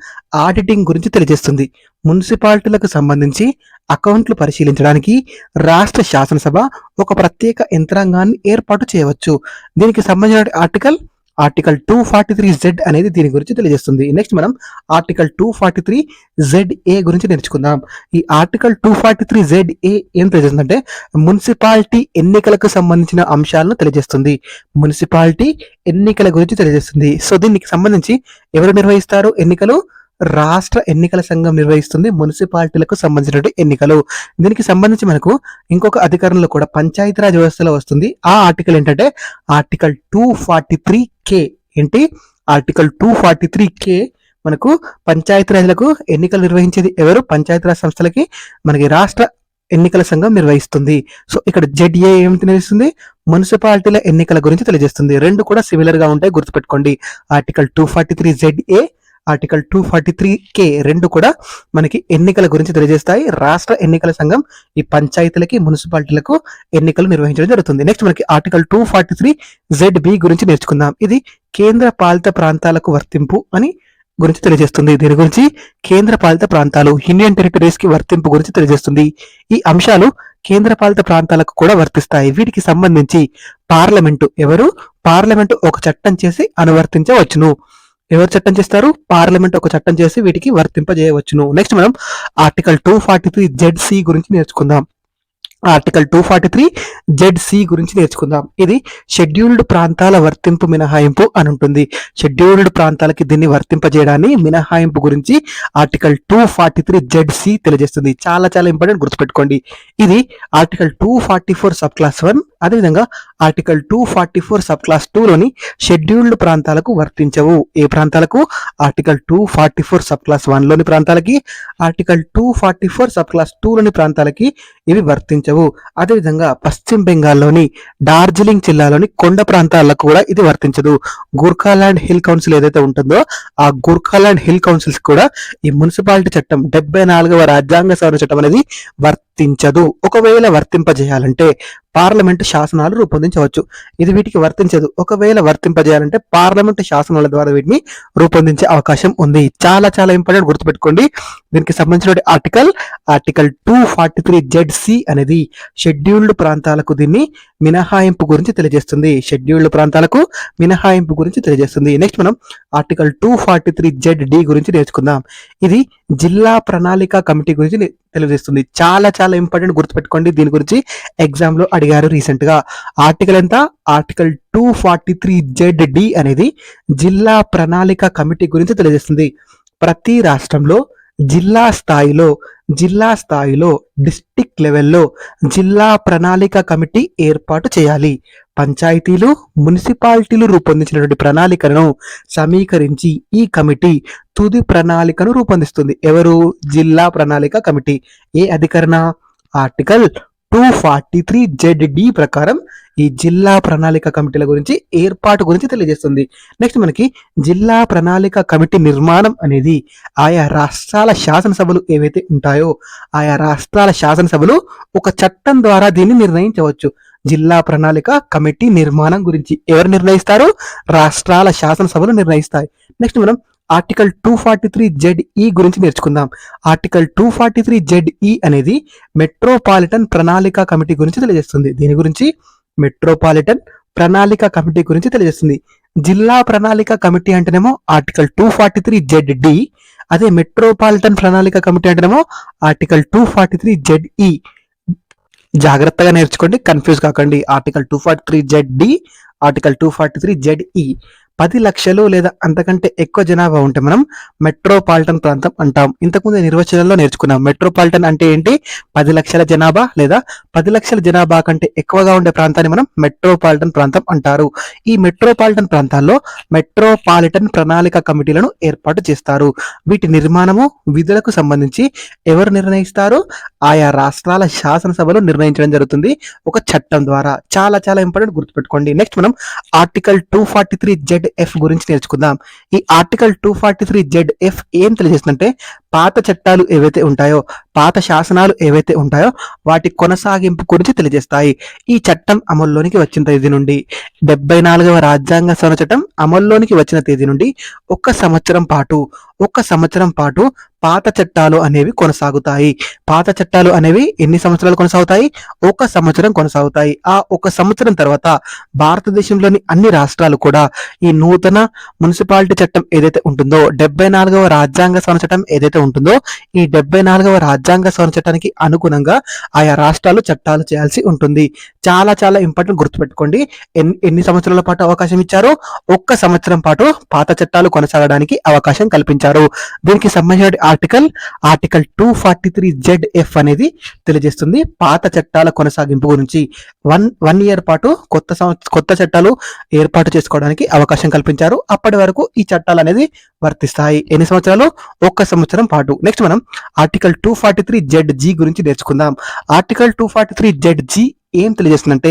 ఆడిటింగ్ గురించి తెలియజేస్తుంది. మున్సిపాలిటీలకు సంబంధించి అకౌంట్లు పరిశీలించడానికి రాష్ట్ర శాసనసభ ఒక ప్రత్యేక యంత్రాంగాన్ని ఏర్పాటు చేయవచ్చు. దీనికి సంబంధించిన ఆర్టికల్ 243Z అనేది దీని గురించి తెలియజేస్తుంది. నెక్స్ట్ మనం ఆర్టికల్ 243ZA గురించి నేర్చుకుందాం. ఈ ఆర్టికల్ 243ZA ఏం తెలియజేస్తుందంటే మున్సిపాలిటీ ఎన్నికలకు సంబంధించిన అంశాలను తెలియజేస్తుంది. మున్సిపాలిటీ ఎన్నికల గురించి తెలియజేస్తుంది. సో దీనికి సంబంధించి ఎవరు నిర్వహిస్తారు ఎన్నికలు, రాష్ట్ర ఎన్నికల సంఘం నిర్వహిస్తుంది మున్సిపాలిటీలకు సంబంధించిన ఎన్నికలు. దీనికి సంబంధించి మనకు ఇంకొక అధికారంలో కూడా పంచాయతీరాజ్ వ్యవస్థలో వస్తుంది. ఆ ఆర్టికల్ ఏంటంటే ఆర్టికల్ 243K. ఏంటి, ఆర్టికల్ 243K మనకు పంచాయతీరాజ్లకు ఎన్నికలు నిర్వహించేది ఎవరు, పంచాయతీరాజ్ సంస్థలకి మనకి రాష్ట్ర ఎన్నికల సంఘం నిర్వహిస్తుంది. సో ఇక్కడ ZA ఏమి తెలియజేస్తుంది, మున్సిపాలిటీల ఎన్నికల గురించి తెలియజేస్తుంది. రెండు కూడా సిమిలర్ గా ఉంటాయి, గుర్తుపెట్టుకోండి. ఆర్టికల్ 243ZA, ఆర్టికల్ 243K రెండు కూడా మనకి ఎన్నికల గురించి తెలియజేస్తాయి. రాష్ట్ర ఎన్నికల సంఘం ఈ పంచాయతీలకి, మున్సిపాలిటీలకు ఎన్నికలు నిర్వహించడం జరుగుతుంది. నెక్స్ట్ మనకి ఆర్టికల్ 243ZB గురించి నేర్చుకుందాం. ఇది కేంద్ర పాలిత ప్రాంతాలకు వర్తింపు అని గురించి తెలియజేస్తుంది. దీని గురించి కేంద్ర పాలిత ప్రాంతాలు, యూనియన్ టెరిటరీస్ కి వర్తింపు గురించి తెలియజేస్తుంది. ఈ అంశాలు కేంద్ర పాలిత ప్రాంతాలకు కూడా వర్తిస్తాయి. వీటికి సంబంధించి పార్లమెంటు ఒక చట్టం చేసి అనువర్తించవచ్చును. ఎవరు చట్టం చేస్తారు? పార్లమెంట్ ఒక చట్టం చేసి వీటికి వర్తింపజేయవచ్చును. నెక్స్ట్ మనం ఆర్టికల్ 243 ZC గురించి నేర్చుకుందాం. ఆర్టికల్ 243 ZC గురించి నేర్చుకుందాం. ఇది షెడ్యూల్డ్ ప్రాంతాల వర్తింపు మినహాయింపు అని ఉంటుంది. షెడ్యూల్డ్ ప్రాంతాలకి దీన్ని వర్తింపజేయడాన్ని మినహాయింపు గురించి ఆర్టికల్ 243 ZC తెలియజేస్తుంది. చాలా చాలా ఇంపార్టెంట్, గుర్తుపెట్టుకోండి. ఇది ఆర్టికల్ 244 సబ్ క్లాస్ 1, అదేవిధంగా ఆర్టికల్ 244 సబ్ క్లాస్ 2లోని షెడ్యూల్డ్ ప్రాంతాలకు వర్తించవు. ఏ ప్రాంతాలకు? ఆర్టికల్ 244 సబ్ క్లాస్ 1లోని ప్రాంతాలకి, ఆర్టికల్ 244 సబ్ క్లాస్ 2లోని ప్రాంతాలకి ఇవి వర్తించవు. అదేవిధంగా పశ్చిమ బెంగాల్లోని డార్జిలింగ్ జిల్లాలోని కొండ ప్రాంతాలకు కూడా ఇది వర్తించదు. గూర్ఖాలాండ్ హిల్ కౌన్సిల్ ఏదైతే ఉంటుందో ఆ గూర్ఖాలాండ్ హిల్ కౌన్సిల్స్ కూడా ఈ మున్సిపాలిటీ చట్టం 74వ రాజ్యాంగ సవరణ చట్టం అనేది వర్తించదు. ఒకవేళ వర్తింపజేయాలంటే పార్లమెంటు శాసనాలు రూపొందించవచ్చు. ఇది వీటికి వర్తించదు. ఒకవేళ వర్తింపజేయాలంటే పార్లమెంటు శాసనాల ద్వారా వీటిని రూపొందించే అవకాశం ఉంది. చాలా చాలా ఇంపార్టెంట్, గుర్తుపెట్టుకోండి. దీనికి సంబంధించిన ఆర్టికల్ 243 ZC అనేది షెడ్యూల్డ్ ప్రాంతాలకు దీన్ని మినహాయింపు గురించి తెలియజేస్తుంది. షెడ్యూల్డ్ ప్రాంతాలకు మినహాయింపు గురించి తెలియజేస్తుంది. నెక్స్ట్ మనం ఆర్టికల్ 243 ZD గురించి నేర్చుకుందాం. ఇది జిల్లా ప్రణాళిక కమిటీ గురించి తెలియజేస్తుంది. చాలా చాలా ఇంపార్టెంట్, గుర్తుపెట్టుకోండి. దీని గురించి ఎగ్జామ్ లో అడిగారు రీసెంట్ గా. ఆర్టికల్ ఎంత? ఆర్టికల్ 243 ZD అనేది జిల్లా ప్రణాళిక కమిటీ గురించి తెలియజేస్తుంది. ప్రతి రాష్ట్రంలో జిల్లా స్థాయిలో డిస్ట్రిక్ట్ లెవెల్లో జిల్లా ప్రణాళిక కమిటీ ఏర్పాటు చేయాలి. పంచాయతీలు, మున్సిపాలిటీలు రూపొందించినటువంటి ప్రణాళికలను సమీకరించి ఈ కమిటీ తుది ప్రణాళికను రూపొందిస్తుంది. ఎవరు? జిల్లా ప్రణాళిక కమిటీ. ఏ అధికరణ? ఆర్టికల్ 243 ZD ప్రకారం ఈ జిల్లా ప్రణాళిక కమిటీల గురించి ఏర్పాటు గురించి తెలియజేస్తుంది. నెక్స్ట్ మనకి జిల్లా ప్రణాళిక కమిటీ నిర్మాణం అనేది ఆయా రాష్ట్రాల శాసనసభలు ఏవైతే ఉంటాయో ఆయా రాష్ట్రాల శాసనసభలు ఒక చట్టం ద్వారా దీన్ని నిర్ణయించవచ్చు. జిల్లా ప్రణాళిక కమిటీ నిర్మాణం గురించి ఎవరు నిర్ణయిస్తారు? రాష్ట్రాల శాసనసభలు నిర్ణయిస్తాయి. నెక్స్ట్ మనం ఆర్టికల్ 243 ZE గురించి నేర్చుకుందాం. ఆర్టికల్ 243 ZE అనేది మెట్రోపాలిటన్ ప్రణాళిక కమిటీ గురించి తెలియజేస్తుంది. దీని గురించి మెట్రోపాలిటన్ ప్రణాళిక కమిటీ గురించి తెలియజేస్తుంది. జిల్లా ప్రణాళిక కమిటీ అంటేనేమో ఆర్టికల్ 243 ZD, అదే మెట్రోపాలిటన్ ప్రణాళిక కమిటీ అంటేనేమో ఆర్టికల్ 243 ZE. జాగ్రత్తగా నేర్చుకోండి, కన్ఫ్యూజ్ కాకండి. Article 243 ZD, article 243 ZE. 10 లక్షలు లేదా అంతకంటే ఎక్కువ జనాభా ఉంటే మనం మెట్రోపాలిటన్ ప్రాంతం అంటాం. ఇంతకుముందు నిర్వచనంలో నేర్చుకున్నాం. మెట్రోపాలిటన్ అంటే ఏంటి? 10 లక్షల జనాభా లేదా 10 లక్షల జనాభా కంటే ఎక్కువగా ఉండే ప్రాంతాన్ని మనం మెట్రోపాలిటన్ ప్రాంతం అంటారు. ఈ మెట్రోపాలిటన్ ప్రాంతాల్లో మెట్రోపాలిటన్ ప్రణాళిక కమిటీలను ఏర్పాటు చేస్తారు. వీటి నిర్మాణము, విధులకు సంబంధించి ఎవరు నిర్ణయిస్తారు? ఆయా రాష్ట్రాల శాసనసభలు నిర్ణయించడం జరుగుతుంది ఒక చట్టం ద్వారా. చాలా చాలా ఇంపార్టెంట్, గుర్తుపెట్టుకోండి. నెక్స్ట్ మనం ఆర్టికల్ 243 ZF గురించి నేర్చుకుందాం. ఈ ఆర్టికల్ 243 ZF ఏం తెలియజేస్తుందంటే పాత చట్టాలు ఏవైతే ఉంటాయో, పాత శాసనాలు ఏవైతే ఉంటాయో వాటి కొనసాగింపు గురించి తెలియజేస్తాయి. ఈ చట్టం అమల్లోనికి వచ్చిన తేదీ నుండి 74వ రాజ్యాంగ సవరణ చట్టం అమల్లోనికి వచ్చిన తేదీ నుండి ఒక సంవత్సరం పాటు పాత చట్టాలు అనేవి కొనసాగుతాయి. పాత చట్టాలు అనేవి ఎన్ని సంవత్సరాలు కొనసాగుతాయి? 1 సంవత్సరం కొనసాగుతాయి. ఆ 1 సంవత్సరం తర్వాత భారతదేశంలోని అన్ని రాష్ట్రాలు కూడా ఈ నూతన మున్సిపాలిటీ చట్టం ఏదైతే ఉంటుందో, 74వ రాజ్యాంగ సవరణ చట్టం ఏదైతే ఉంటుందో, ఈ 74వ రాజ్యాంగ సవరణ చట్టానికి అనుగుణంగా ఆయా రాష్ట్రాలు చట్టాలు చేయాల్సి ఉంటుంది. చాలా చాలా ఇంపార్టెంట్, గుర్తుపెట్టుకోండి. ఎన్ని సంవత్సరాల పాటు అవకాశం ఇచ్చారు? 1 సంవత్సరం పాటు పాత చట్టాలు కొనసాగడానికి అవకాశం కల్పించారు. దీనికి సంబంధించిన ఆర్టికల్ 243 ZF అనేది తెలియజేస్తుంది పాత చట్టాల కొనసాగింపు గురించి. వన్ ఇయర్ పాటు కొత్త చట్టాలు ఏర్పాటు చేసుకోవడానికి అవకాశం కల్పించారు. అప్పటి వరకు ఈ చట్టాలు అనేది వర్తిస్తాయి. ఎన్ని సంవత్సరాలు? 1 సంవత్సరం పాటు. నెక్స్ట్ మనం ఆర్టికల్ 243 ZG గురించి నేర్చుకుందాం. ఆర్టికల్ 243 ZG ఏం తెలియజేస్తుందంటే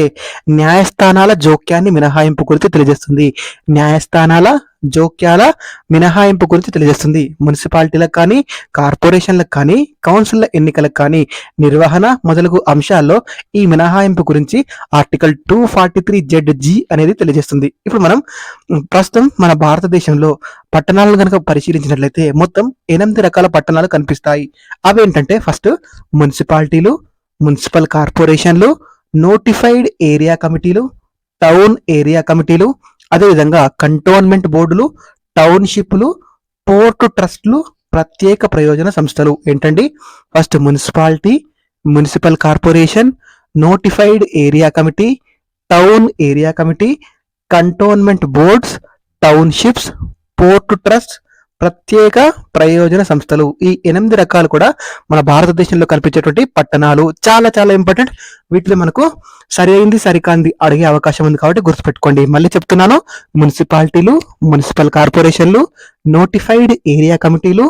న్యాయస్థానాల జోక్యాన్ని మినహాయింపు గురించి తెలియజేస్తుంది. న్యాయస్థానాల జోక్యాల మినహాయింపు గురించి తెలియజేస్తుంది. మున్సిపాలిటీలకు కానీ, కార్పొరేషన్లకు కానీ, కౌన్సిల్ల ఎన్నికలకు కానీ నిర్వహణ మొదలగు అంశాల్లో ఈ మినహాయింపు గురించి ఆర్టికల్ 243 ZG అనేది తెలియజేస్తుంది. ఇప్పుడు మనం ప్రస్తుతం మన భారతదేశంలో పట్టణాలను కనుక పరిశీలించినట్లయితే మొత్తం 8 రకాల పట్టణాలు కనిపిస్తాయి. అవేంటంటే ఫస్ట్ మున్సిపాలిటీలు, మున్సిపల్ కార్పొరేషన్లు, నోటిఫైడ్ ఏరియా కమిటీలు, టౌన్ ఏరియా కమిటీలు, అదేవిధంగా కంటోన్మెంట్ బోర్డులు, టౌన్షిప్లు, పోర్టు ట్రస్ట్లు, ప్రత్యేక ప్రయోజన సంస్థలు. ఏంటండి? First municipality, municipal corporation, notified area committee, town area committee, cantonment boards, townships, port trust, ప్రత్యేక ప్రయోజన సంస్థలు. ఈ 8 రకాలు కూడా మన భారతదేశంలో కనిపించేటువంటి పట్టణాలు. చాలా చాలా ఇంపార్టెంట్. వీటిలో మనకు సరైంది సరికాంది అడిగే అవకాశం ఉంది కాబట్టి గుర్తుపెట్టుకోండి. మళ్ళీ చెప్తున్నాను, మున్సిపాలిటీలు, మున్సిపల్ కార్పొరేషన్లు, నోటిఫైడ్ ఏరియా కమిటీలు,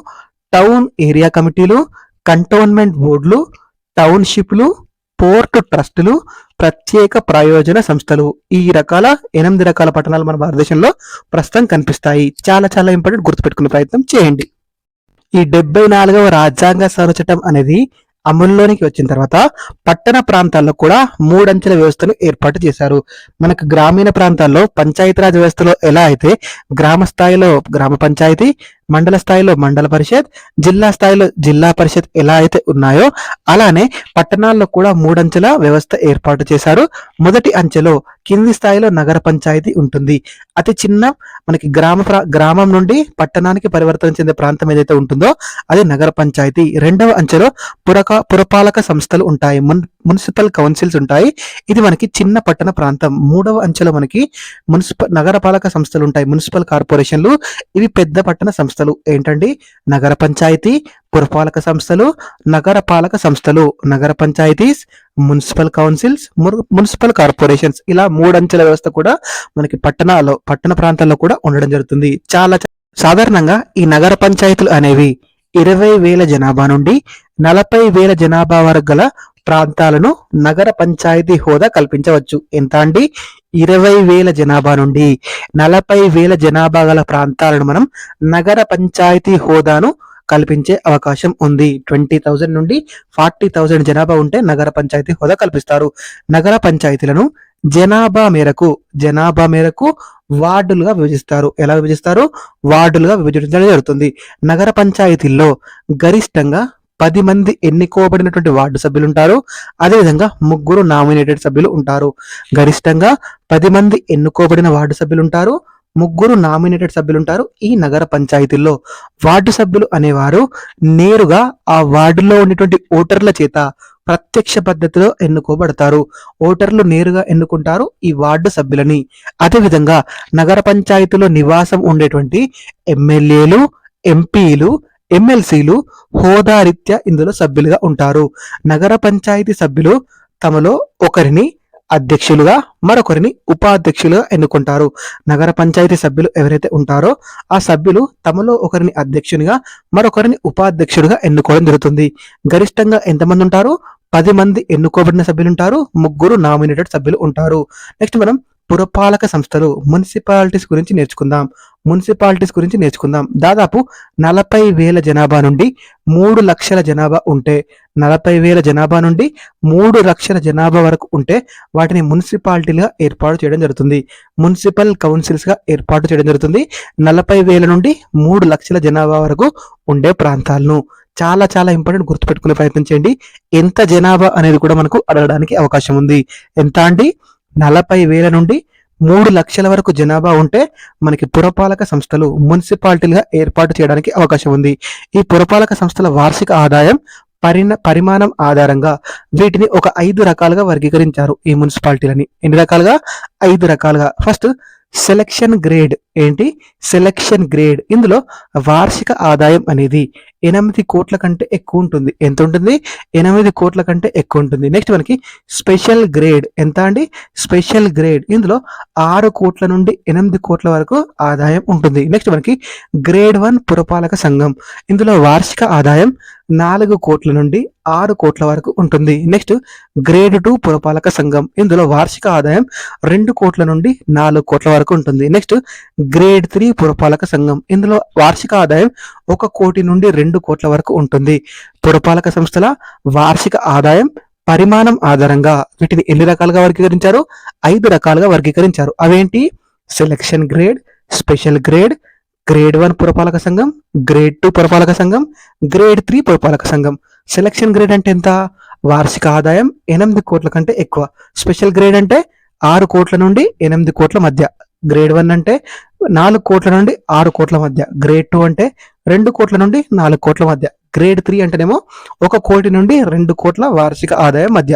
టౌన్ ఏరియా కమిటీలు, కంటోన్మెంట్ బోర్డులు, టౌన్షిప్లు, పోర్టు ట్రస్టులు, ప్రత్యేక ప్రయోజన సంస్థలు. ఈ రకాల 8 రకాల పట్టణాలు మన భారతదేశంలో ప్రస్తుతం కనిపిస్తాయి. చాలా చాలా ఇంపార్టెంట్, గుర్తుపెట్టుకునే ప్రయత్నం చేయండి. ఈ 74వ రాజ్యాంగ సవరణ చట్టం అనేది అమల్లోనికి వచ్చిన తర్వాత పట్టణ ప్రాంతాల్లో కూడా 3 అంచెల వ్యవస్థను ఏర్పాటు చేశారు. మనకు గ్రామీణ ప్రాంతాల్లో పంచాయతీరాజ్ వ్యవస్థలో ఎలా అయితే గ్రామ స్థాయిలో గ్రామ పంచాయతీ, మండల స్థాయిలో మండల పరిషత్, జిల్లా స్థాయిలో జిల్లా పరిషత్ ఎలా అయితే ఉన్నాయో అలానే పట్టణాల్లో కూడా 3 అంచెల వ్యవస్థ ఏర్పాటు చేశారు. మొదటి అంచెలో కింది స్థాయిలో నగర పంచాయతీ ఉంటుంది. అతి చిన్న మనకి గ్రామం నుండి పట్టణానికి పరివర్తన చెందే ప్రాంతం ఏదైతే ఉంటుందో అది నగర పంచాయతీ. రెండవ అంచెలో పురపాలక సంస్థలు ఉంటాయి, మున్సిపల్ కౌన్సిల్స్ ఉంటాయి. ఇది మనకి చిన్న పట్టణ ప్రాంతం. మూడవ అంచెలో మనకి నగరపాలక సంస్థలు ఉంటాయి, మున్సిపల్ కార్పొరేషన్లు. ఇవి పెద్ద పట్టణ సంస్థలు. ఏంటండి? నగర పంచాయతీ, పురపాలక సంస్థలు, నగరపాలక సంస్థలు, నగర panchayats, municipal councils, municipal corporations. ఇలా 3 అంచెల వ్యవస్థ కూడా మనకి పట్టణ ప్రాంతాల్లో కూడా ఉండడం జరుగుతుంది. చాలా సాధారణంగా ఈ నగర పంచాయతీలు అనేవి 20,000 జనాభా నుండి 40,000 జనాభా వరకు గల ప్రాంతాలను నగర పంచాయతీ హోదా కల్పించవచ్చు. ఎంత అండి? 20,000 జనాభా నుండి 40,000 జనాభా గల ప్రాంతాలను మనం నగర పంచాయతీ హోదాను కల్పించే అవకాశం ఉంది. 20,000 నుండి 40,000 జనాభా ఉంటే నగర పంచాయతీ హోదా కల్పిస్తారు. నగర పంచాయతీలను జనాభా మేరకు వార్డులుగా విభజిస్తారు. ఎలా విభజిస్తారు? వార్డులుగా విభజించడం జరుగుతుంది. నగర పంచాయతీల్లో గరిష్టంగా 10 మంది ఎన్నుకోబడినటువంటి వార్డు సభ్యులు ఉంటారు. అదేవిధంగా 3 నామినేటెడ్ సభ్యులు ఉంటారు. గరిష్టంగా 10 మంది ఎన్నుకోబడిన వార్డు సభ్యులు ఉంటారు, 3 నామినేటెడ్ సభ్యులు ఉంటారు. ఈ నగర పంచాయతీల్లో వార్డు సభ్యులు అనేవారు నేరుగా ఆ వార్డులో ఉన్నటువంటి ఓటర్ల చేత ప్రత్యక్ష పద్ధతిలో ఎన్నుకోబడతారు. ఓటర్లు నేరుగా ఎన్నుకుంటారు ఈ వార్డు సభ్యులని. అదేవిధంగా నగర పంచాయతీలో నివాసం ఉండేటువంటి ఎమ్మెల్యేలు, ఎంపీలు, ఎమ్మెల్సీలు హోదారీత్యా ఇందులో సభ్యులుగా ఉంటారు. నగర పంచాయతీ సభ్యులు తమలో ఒకరిని అధ్యక్షులుగా, మరొకరిని ఉపాధ్యక్షులుగా ఎన్నుకుంటారు. నగర పంచాయతీ సభ్యులు ఎవరైతే ఉంటారో ఆ సభ్యులు తమలో ఒకరిని అధ్యక్షునిగా, మరొకరిని ఉపాధ్యక్షుడిగా ఎన్నుకోవడం జరుగుతుంది. గరిష్టంగా ఎంతమంది ఉంటారు? 10 మంది ఎన్నుకోబడిన సభ్యులు ఉంటారు, 3 నామినేటెడ్ సభ్యులు ఉంటారు. నెక్స్ట్ మనం పురపాలక సంస్థలు, మున్సిపాలిటీస్ గురించి నేర్చుకుందాం. దాదాపు 40,000 జనాభా నుండి 3 లక్షల జనాభా ఉంటే, 40,000 జనాభా నుండి 3 లక్షల జనాభా వరకు ఉంటే వాటిని మున్సిపాలిటీలుగా ఏర్పాటు చేయడం జరుగుతుంది. మున్సిపల్ కౌన్సిల్స్ గా ఏర్పాటు చేయడం జరుగుతుంది. 40,000 నుండి 3 లక్షల జనాభా వరకు ఉండే ప్రాంతాలను. చాలా చాలా ఇంపార్టెంట్, గుర్తుపెట్టుకునే ప్రయత్నం చేయండి. ఎంత జనాభా అనేది కూడా మనకు అడగడానికి అవకాశం ఉంది. ఎంత అండి? 40,000 నుండి 3 లక్షల వరకు జనాభా ఉంటే మనకి పురపాలక సంస్థలు, మున్సిపాలిటీలుగా ఏర్పాటు చేయడానికి అవకాశం ఉంది. ఈ పురపాలక సంస్థల వార్షిక ఆదాయం పరిమాణం ఆధారంగా వీటిని ఒక 5 రకాలుగా వర్గీకరించారు. ఈ మున్సిపాలిటీలని ఎన్ని రకాలుగా? 5 రకాలుగా. First selection grade. ఏంటి? Selection grade. ఇందులో వార్షిక ఆదాయం అనేది 8 కోట్ల కంటే ఎక్కువ ఉంటుంది. ఎంత ఉంటుంది? 8 కోట్ల కంటే ఎక్కువ ఉంటుంది. నెక్స్ట్ మనకి స్పెషల్ గ్రేడ్. ఎంత అండి? Special grade. ఇందులో 6 కోట్ల నుండి 8 కోట్ల వరకు ఆదాయం ఉంటుంది. నెక్స్ట్ మనకి గ్రేడ్ 1 పురపాలక సంఘం. ఇందులో వార్షిక ఆదాయం 4 కోట్ల నుండి 6 కోట్ల వరకు ఉంటుంది. నెక్స్ట్ గ్రేడ్ 2 పురపాలక సంఘం. ఇందులో వార్షిక ఆదాయం 2 కోట్ల నుండి 4 కోట్ల వరకు ఉంటుంది. నెక్స్ట్ గ్రేడ్ 3 పురపాలక సంఘం. ఇందులో వార్షిక ఆదాయం 1 కోటి నుండి 2 కోట్ల వరకు ఉంటుంది. పురపాలక సంస్థల వార్షిక ఆదాయం పరిమాణం ఆధారంగా వీటిని ఎన్ని రకాలుగా వర్గీకరించారు? 5 రకాలుగా వర్గీకరించారు. అవేంటి? Selection grade, special grade, grade 1 పురపాలక సంఘం, గ్రేడ్ 2 పురపాలక సంఘం, గ్రేడ్ 3 పురపాలక సంఘం. సెలక్షన్ గ్రేడ్ అంటే ఎంత? వార్షిక ఆదాయం 8 కోట్ల కంటే ఎక్కువ. స్పెషల్ గ్రేడ్ అంటే 6 కోట్ల నుండి 8 కోట్ల మధ్య. గ్రేడ్ 1 అంటే 4 కోట్ల నుండి 6 కోట్ల మధ్య, గ్రేడ్ 2 అంటే 2 కోట్ల నుండి 4 కోట్ల మధ్య, గ్రేడ్ 3 అంటేనేమో 1 కోటి నుండి 2 కోట్ల వార్షిక ఆదాయం మధ్య.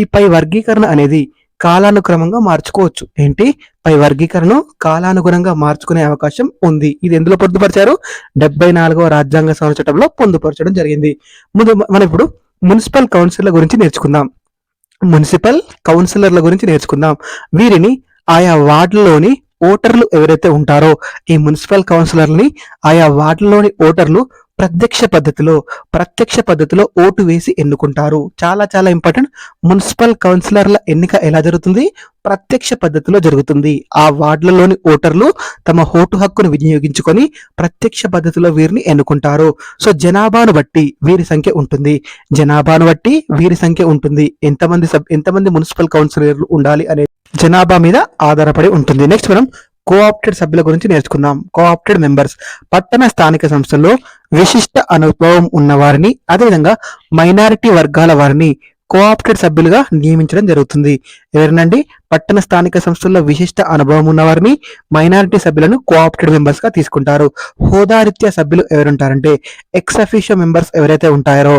ఈ పై వర్గీకరణ అనేది కాలానుక్రమంగా మార్చుకోవచ్చు. ఏంటి? పై వర్గీకరణను కాలానుగుణంగా మార్చుకునే అవకాశం ఉంది. ఇది ఎందులో పొందుపరిచారు? 74వ రాజ్యాంగ సవరణ చట్టంలో పొందుపరచడం జరిగింది. ముందు మనం ఇప్పుడు మున్సిపల్ కౌన్సిలర్ల గురించి నేర్చుకుందాం. మున్సిపల్ కౌన్సిలర్ల గురించి నేర్చుకుందాం. వీరిని ఆయా వార్డులలోని ఓటర్లు ఎవరైతే ఉంటారో ఈ మున్సిపల్ కౌన్సిలర్ని ఆయా వార్డులలోని ఓటర్లు ప్రత్యక్ష పద్ధతిలో ఓటు వేసి ఎన్నుకుంటారు. చాలా చాలా ఇంపార్టెంట్. మున్సిపల్ కౌన్సిలర్ల ఎన్నిక ఎలా జరుగుతుంది? ప్రత్యక్ష పద్ధతిలో జరుగుతుంది. ఆ వార్డులలోని ఓటర్లు తమ ఓటు హక్కును వినియోగించుకొని ప్రత్యక్ష పద్ధతిలో వీరిని ఎన్నుకుంటారు. సో జనాభాను బట్టి వీరి సంఖ్య ఉంటుంది. ఎంతమంది మున్సిపల్ కౌన్సిలర్లు ఉండాలి అనే జనాభా మీద ఆధారపడి ఉంటుంది. నెక్స్ట్ మనం కోఆప్టెడ్ సభ్యుల గురించి నేర్చుకుందాం. కోఆప్టెడ్ మెంబర్స్ పట్టణ స్థానిక సంస్థల్లో విశిష్ట అనుభవం ఉన్న వారిని, అదేవిధంగా మైనారిటీ వర్గాల వారిని కోఆప్టెడ్ సభ్యులుగా నియమించడం జరుగుతుంది. ఎవరినండి? పట్టణ స్థానిక సంస్థల్లో విశిష్ట అనుభవం ఉన్న వారిని, మైనారిటీ సభ్యులను కోఆప్టెడ్ మెంబర్స్ గా తీసుకుంటారు. హోదారీత్యా సభ్యులు ఎవరుంటారంటే ఎక్స్ అఫీషియో మెంబర్స్ ఎవరైతే ఉంటారో,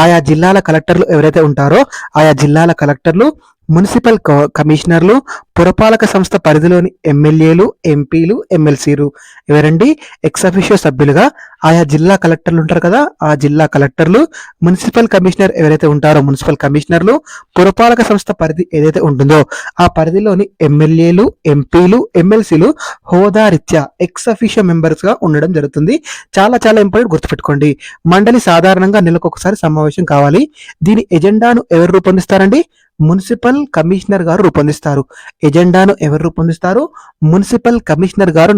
ఆయా జిల్లాల కలెక్టర్లు ఎవరైతే ఉంటారో ఆయా జిల్లాల కలెక్టర్లు, మున్సిపల్ కమిషనర్లు, పురపాలక సంస్థ పరిధిలోని ఎమ్మెల్యేలు, ఎంపీలు, ఎమ్మెల్సీలు ఎవరండి? ఎక్స్ అఫీషియో సభ్యులుగా ఆయా జిల్లా కలెక్టర్లు ఉంటారు కదా, ఆ జిల్లా కలెక్టర్లు, మున్సిపల్ కమిషనర్ ఎవరైతే ఉంటారో మున్సిపల్ కమిషనర్లు, పురపాలక సంస్థ పరిధి ఏదైతే ఉంటుందో ఆ పరిధిలోని ఎమ్మెల్యేలు, ఎంపీలు, ఎమ్మెల్సీలు హోదారీత్యా ఎక్స్ అఫీషియో మెంబర్స్ గా ఉండడం జరుగుతుంది. చాలా చాలా ఇంపార్టెంట్, గుర్తుపెట్టుకోండి. మండలి సాధారణంగా నెలకొకసారి సమావేశం కావాలి. దీని ఎజెండాను ఎవరు రూపొందిస్తారండి? మున్సిపల్ కమిషనర్ గారు రూపొందిస్తారు. ఎజెండాను ఎవరు రూపొందిస్తారు? మున్సిపల్ కమిషనర్ గారు